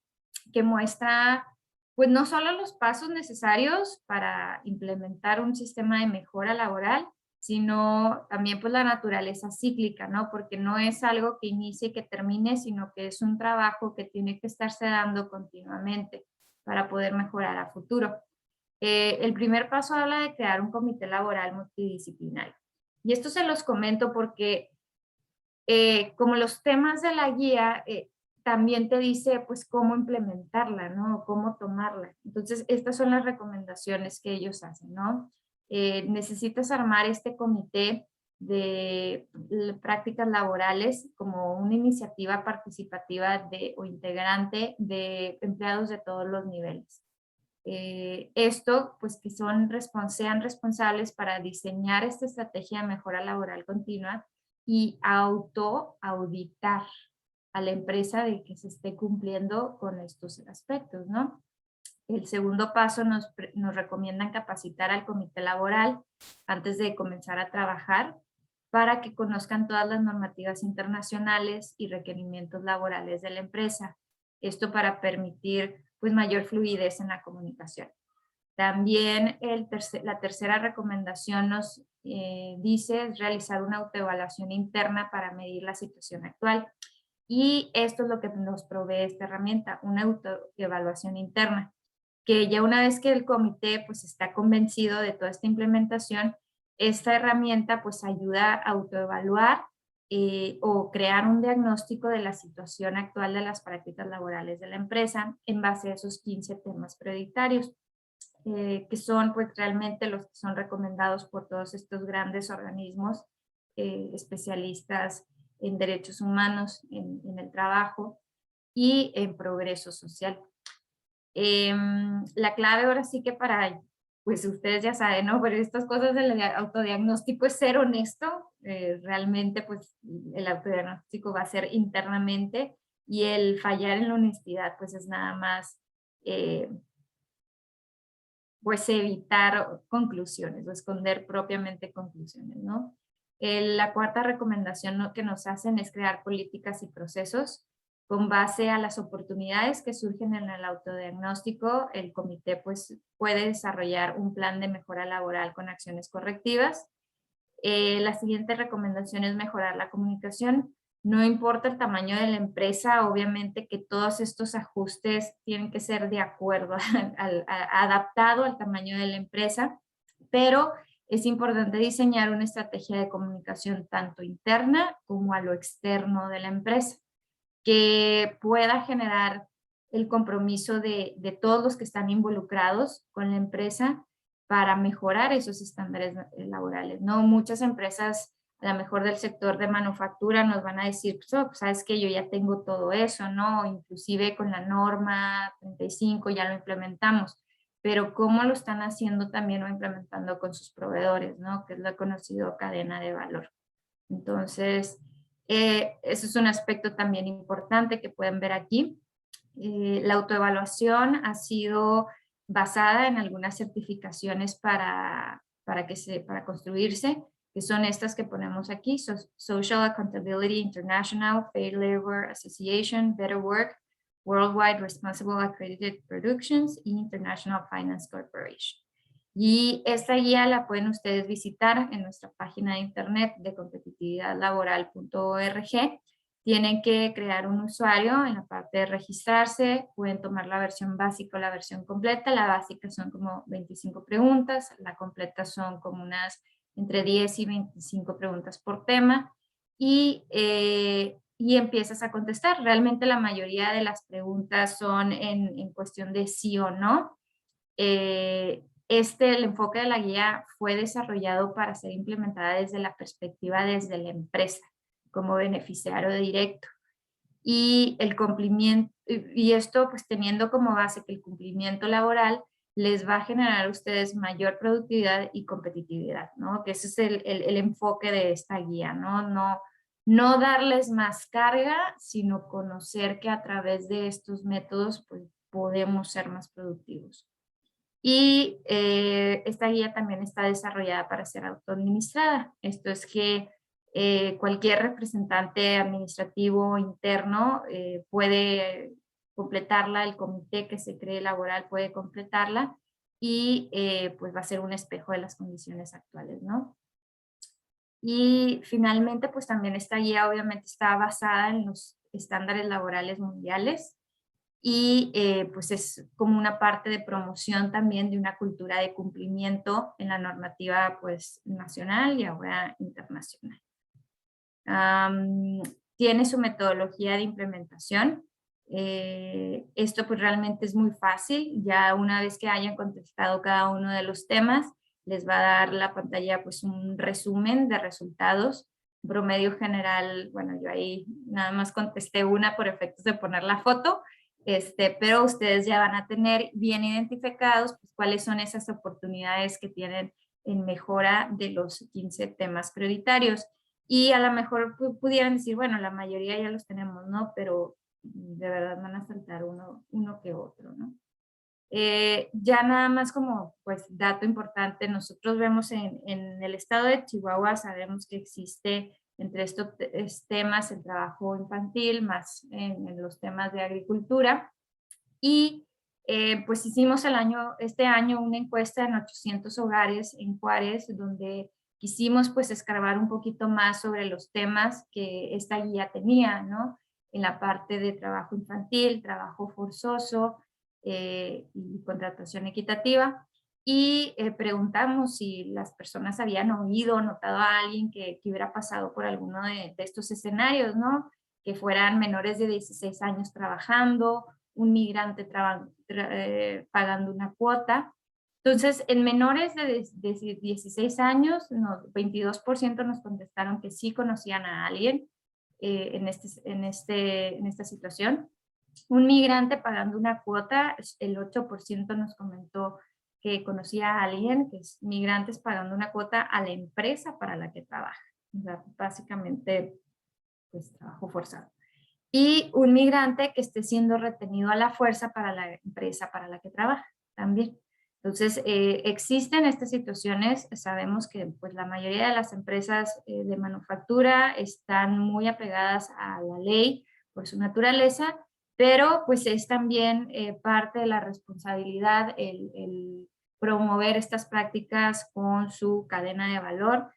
que muestra pues no solo los pasos necesarios para implementar un sistema de mejora laboral, sino también pues la naturaleza cíclica, ¿no? Porque no es algo que inicie y que termine, sino que es un trabajo que tiene que estarse dando continuamente para poder mejorar a futuro. El primer paso habla de crear un comité laboral multidisciplinario. Y esto se los comento porque como los temas de la guía también te dice pues cómo implementarla, ¿no? Cómo tomarla. Entonces, estas son las recomendaciones que ellos hacen, ¿no? Necesitas armar este comité de prácticas laborales como una iniciativa participativa o integrante de empleados de todos los niveles. Esto, pues que sean responsables para diseñar esta estrategia de mejora laboral continua y auditar a la empresa de que se esté cumpliendo con estos aspectos, ¿no? El segundo paso nos recomiendan capacitar al comité laboral antes de comenzar a trabajar para que conozcan todas las normativas internacionales y requerimientos laborales de la empresa. Esto para permitir pues mayor fluidez en la comunicación. También la tercera recomendación nos dice es realizar una autoevaluación interna para medir la situación actual. Y esto es lo que nos provee esta herramienta, una autoevaluación interna, que ya una vez que el comité pues está convencido de toda esta implementación, esta herramienta pues ayuda a autoevaluar o crear un diagnóstico de la situación actual de las prácticas laborales de la empresa en base a esos 15 temas prioritarios. Que son pues realmente los que son recomendados por todos estos grandes organismos especialistas en derechos humanos, en el trabajo y en progreso social. La clave ahora sí que pues ustedes ya saben, ¿no? Pero estas cosas del autodiagnóstico es ser honesto, realmente pues el autodiagnóstico va a ser internamente y el fallar en la honestidad pues es nada más pues evitar conclusiones o esconder propiamente conclusiones, ¿no? La cuarta recomendación que nos hacen es crear políticas y procesos con base a las oportunidades que surgen en el autodiagnóstico. El comité pues puede desarrollar un plan de mejora laboral con acciones correctivas. La siguiente recomendación es mejorar la comunicación. No importa el tamaño de la empresa, obviamente que todos estos ajustes tienen que ser de acuerdo, adaptado al tamaño de la empresa, pero es importante diseñar una estrategia de comunicación tanto interna como a lo externo de la empresa, que pueda generar el compromiso de todos los que están involucrados con la empresa para mejorar esos estándares laborales, ¿no? Muchas empresas a lo mejor del sector de manufactura nos van a decir, pues, oh, sabes que yo ya tengo todo eso, ¿no? Inclusive con la norma 35 ya lo implementamos, pero ¿cómo lo están haciendo también o implementando con sus proveedores, ¿no? Que es la conocida cadena de valor. Entonces, eso es un aspecto también importante que pueden ver aquí. La autoevaluación ha sido basada en algunas certificaciones para construirse, que son estas que ponemos aquí: Social Accountability International, Fair Labor Association, Better Work, Worldwide Responsible Accredited Productions y International Finance Corporation. Y esta guía la pueden ustedes visitar en nuestra página de internet de competitividadlaboral.org. Tienen que crear un usuario en la parte de registrarse, pueden tomar la versión básica o la versión completa. La básica son como 25 preguntas, la completa son como unas entre 10 y 25 preguntas por tema y empiezas a contestar. Realmente la mayoría de las preguntas son en cuestión de sí o no. El enfoque de la guía fue desarrollado para ser implementada desde la perspectiva desde la empresa, como beneficiario directo. Y el cumplimiento, y esto pues teniendo como base que el cumplimiento laboral les va a generar a ustedes mayor productividad y competitividad, ¿no? Que ese es el enfoque de esta guía, ¿no? No darles más carga, sino conocer que a través de estos métodos pues podemos ser más productivos. Y esta guía también está desarrollada para ser autoadministrada. Esto es que cualquier representante administrativo interno puede completarla, el comité que se cree laboral puede completarla y pues va a ser un espejo de las condiciones actuales, ¿no? Y finalmente pues también esta guía obviamente está basada en los estándares laborales mundiales y pues es como una parte de promoción también de una cultura de cumplimiento en la normativa pues nacional y ahora internacional. Tiene su metodología de implementación. Esto pues realmente es muy fácil. Ya una vez que hayan contestado cada uno de los temas, les va a dar la pantalla pues un resumen de resultados. Promedio general, bueno, yo ahí nada más contesté una por efectos de poner la foto, pero ustedes ya van a tener bien identificados pues, cuáles son esas oportunidades que tienen en mejora de los 15 temas prioritarios. Y a lo mejor pudieran decir, bueno, la mayoría ya los tenemos, ¿no? Pero de verdad van a faltar uno que otro, ¿no? Ya nada más como pues dato importante, nosotros vemos en el estado de Chihuahua, sabemos que existe entre estos temas el trabajo infantil, más en los temas de agricultura, y pues hicimos este año una encuesta en 800 hogares en Juárez, donde quisimos pues escarbar un poquito más sobre los temas que esta guía tenía, ¿no? En la parte de trabajo infantil, trabajo forzoso, y contratación equitativa, y preguntamos si las personas habían oído o notado a alguien que hubiera pasado por alguno de estos escenarios, ¿no? Que fueran menores de 16 años trabajando, un migrante pagando una cuota. Entonces, en menores de 16 años, 22% nos contestaron que sí conocían a alguien en esta situación. Un migrante pagando una cuota, el 8% nos comentó que conocía a alguien, que es migrantes pagando una cuota a la empresa para la que trabaja. O sea, básicamente, pues trabajo forzado. Y un migrante que esté siendo retenido a la fuerza para la empresa para la que trabaja también. Entonces, existen estas situaciones, sabemos que pues, la mayoría de las empresas de manufactura están muy apegadas a la ley por su naturaleza, pero pues es también parte de la responsabilidad el promover estas prácticas con su cadena de valor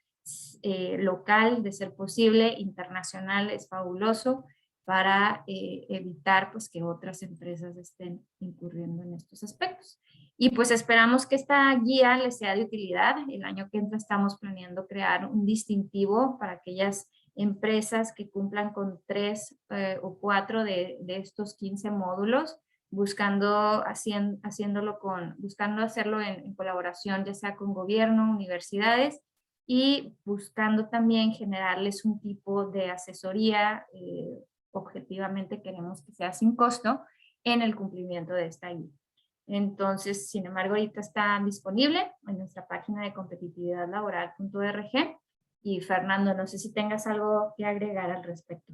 local, de ser posible, internacional, es fabuloso, para evitar pues, que otras empresas estén incurriendo en estos aspectos. Y pues esperamos que esta guía les sea de utilidad. El año que entra estamos planeando crear un distintivo para aquellas empresas que cumplan con 3 o 4 de estos 15 módulos, buscando hacerlo en colaboración ya sea con gobierno, universidades, y buscando también generarles un tipo de asesoría objetivamente queremos que sea sin costo en el cumplimiento de esta guía. Entonces, sin embargo, ahorita está disponible en nuestra página de competitividadlaboral.org. Y Fernando, no sé si tengas algo que agregar al respecto.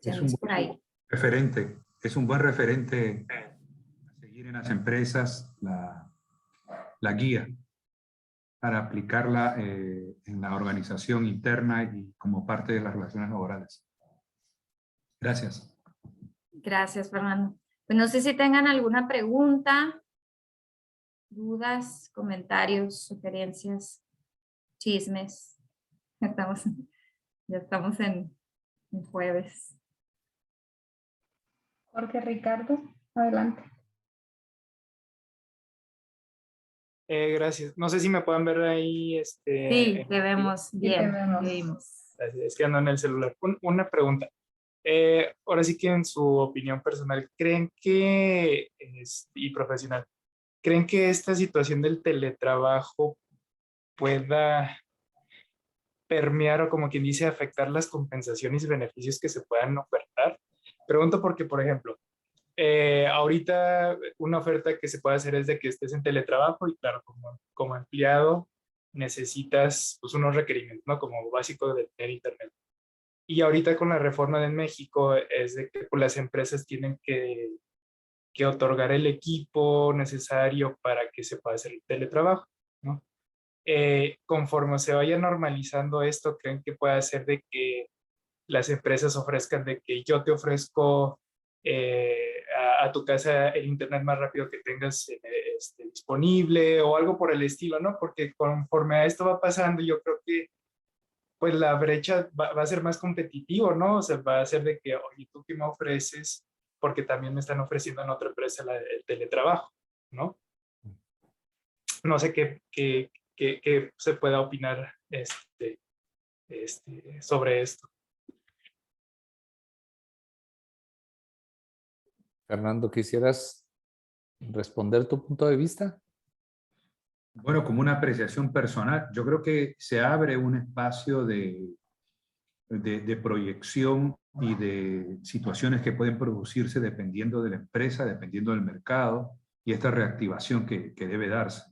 Es un buen referente, es un buen referente a seguir en las empresas la guía, para aplicarla en la organización interna y como parte de las relaciones laborales. Gracias. Gracias, Fernando. Pues no sé si tengan alguna pregunta, dudas, comentarios, sugerencias, chismes. Ya estamos en jueves. Jorge Ricardo, adelante. Gracias. No sé si me pueden ver ahí. Sí, te vemos Sí, bien. te vemos. Te vimos. Gracias, es que ando en el celular. Una pregunta. Ahora sí que en su opinión personal, ¿creen que, y profesional, creen que esta situación del teletrabajo pueda permear o, como quien dice, afectar las compensaciones y beneficios que se puedan ofertar? Pregunto porque, por ejemplo, ahorita una oferta que se puede hacer es de que estés en teletrabajo y claro, como empleado necesitas pues unos requerimientos, ¿no? Como básico de tener internet. Y ahorita con la reforma de México es de que pues, las empresas tienen que otorgar el equipo necesario para que se pueda hacer el teletrabajo, ¿no? Conforme se vaya normalizando esto, ¿creen que puede hacer de que las empresas ofrezcan de que yo te ofrezco a tu casa el internet más rápido que tengas disponible o algo por el estilo, ¿no? Porque conforme a esto va pasando, yo creo que pues la brecha va a ser más competitivo, ¿no? O sea, va a ser de que, oye, ¿tú qué me ofreces? Porque también me están ofreciendo en otra empresa el teletrabajo, ¿no? No sé qué se pueda opinar sobre esto. Fernando, ¿quisieras responder tu punto de vista? Bueno, como una apreciación personal, yo creo que se abre un espacio de proyección y de situaciones que pueden producirse dependiendo de la empresa, dependiendo del mercado y esta reactivación que debe darse.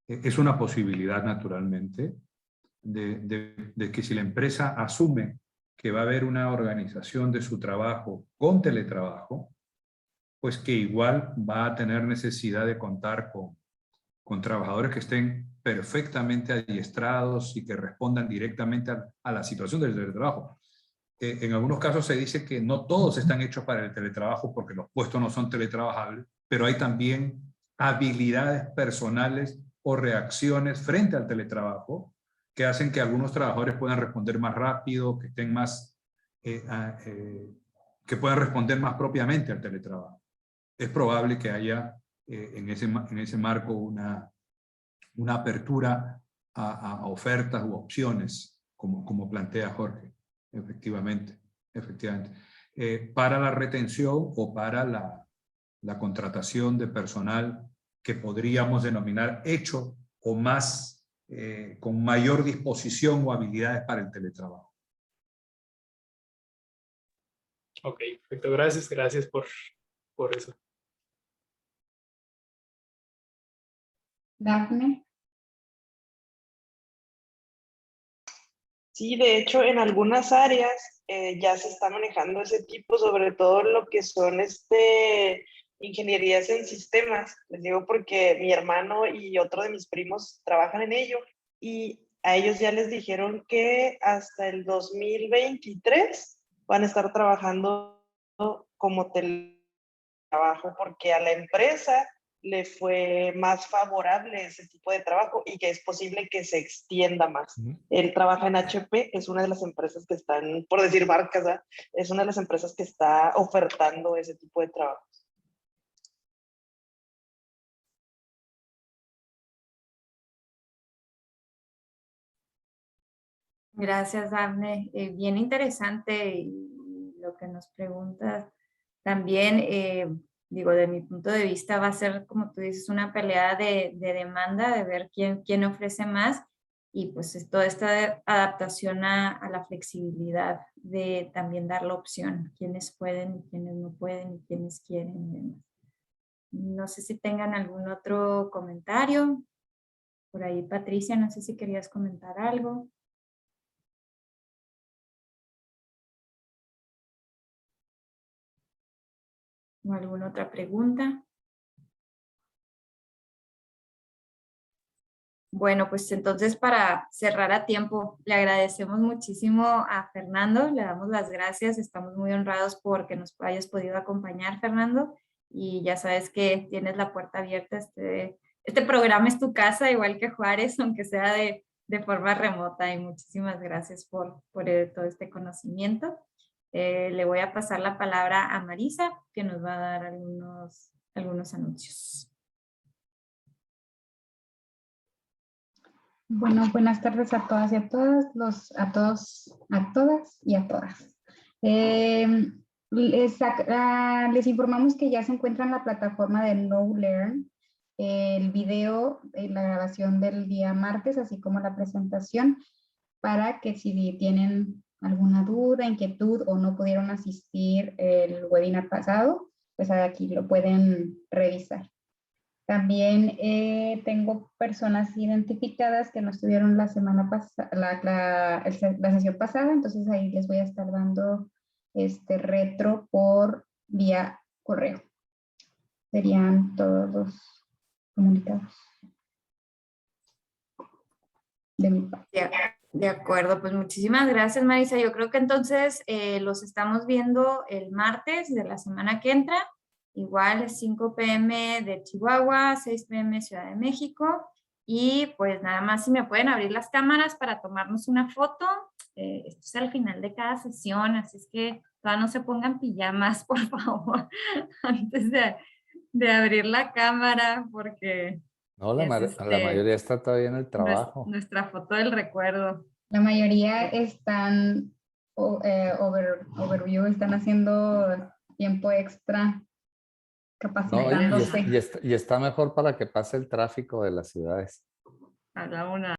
Es una posibilidad, naturalmente, de que si la empresa asume que va a haber una organización de su trabajo con teletrabajo, pues que igual va a tener necesidad de contar con trabajadores que estén perfectamente adiestrados y que respondan directamente a la situación del teletrabajo. En algunos casos se dice que no todos están hechos para el teletrabajo porque los puestos no son teletrabajables, pero hay también habilidades personales o reacciones frente al teletrabajo que hacen que algunos trabajadores puedan responder más rápido, que estén más, que puedan responder más propiamente al teletrabajo. Es probable que haya en ese marco una apertura a ofertas u opciones, como plantea Jorge, efectivamente. Para la retención o para la contratación de personal que podríamos denominar hecho o más, con mayor disposición o habilidades para el teletrabajo. Ok, perfecto. Gracias por eso. Dafne. Sí, de hecho, en algunas áreas ya se está manejando ese tipo, sobre todo lo que son ingenierías en sistemas. Les digo porque mi hermano y otro de mis primos trabajan en ello y a ellos ya les dijeron que hasta el 2023 van a estar trabajando como teletrabajo porque a la empresa le fue más favorable ese tipo de trabajo y que es posible que se extienda más. Él trabaja en HP, es una de las empresas que están, por decir marcas, ¿verdad? Es una de las empresas que está ofertando ese tipo de trabajo. Gracias, Dafne. Bien interesante y lo que nos preguntas. También, digo, de mi punto de vista va a ser, como tú dices, una pelea de demanda, de ver quién ofrece más y pues toda esta adaptación a la flexibilidad de también dar la opción, quiénes pueden y quiénes no pueden y quiénes quieren y demás. No sé si tengan algún otro comentario. Por ahí, Patricia, no sé si querías comentar algo. ¿O alguna otra pregunta? Bueno, pues entonces para cerrar a tiempo, le agradecemos muchísimo a Fernando, le damos las gracias, estamos muy honrados porque nos hayas podido acompañar, Fernando, y ya sabes que tienes la puerta abierta. Este programa es tu casa, igual que Juárez, aunque sea de forma remota, y muchísimas gracias por todo este conocimiento. Le voy a pasar la palabra a Marisa, que nos va a dar algunos anuncios. Bueno, buenas tardes a todas y a todas, a todas y a todas. Les informamos que ya se encuentra en la plataforma de KnowLearn el video, la grabación del día martes, así como la presentación, para que si tienen alguna duda, inquietud o no pudieron asistir el webinar pasado, pues aquí lo pueden revisar. También tengo personas identificadas que no estuvieron la semana pasada, la sesión pasada, entonces ahí les voy a estar dando retro por vía correo. Serían todos los comunicados de mi parte. De acuerdo, pues muchísimas gracias, Marisa. Yo creo que entonces los estamos viendo el martes de la semana que entra. Igual es 5 p.m. de Chihuahua, 6 p.m. Ciudad de México. Y pues nada más si me pueden abrir las cámaras para tomarnos una foto. Esto es al final de cada sesión, así es que todavía no se pongan pijamas, por favor, antes de abrir la cámara, porque... No, la mayoría está todavía en el trabajo. Nuestra foto del recuerdo. La mayoría están overview, están haciendo tiempo extra, capacitándose. No, y está mejor para que pase el tráfico de las ciudades. A la una.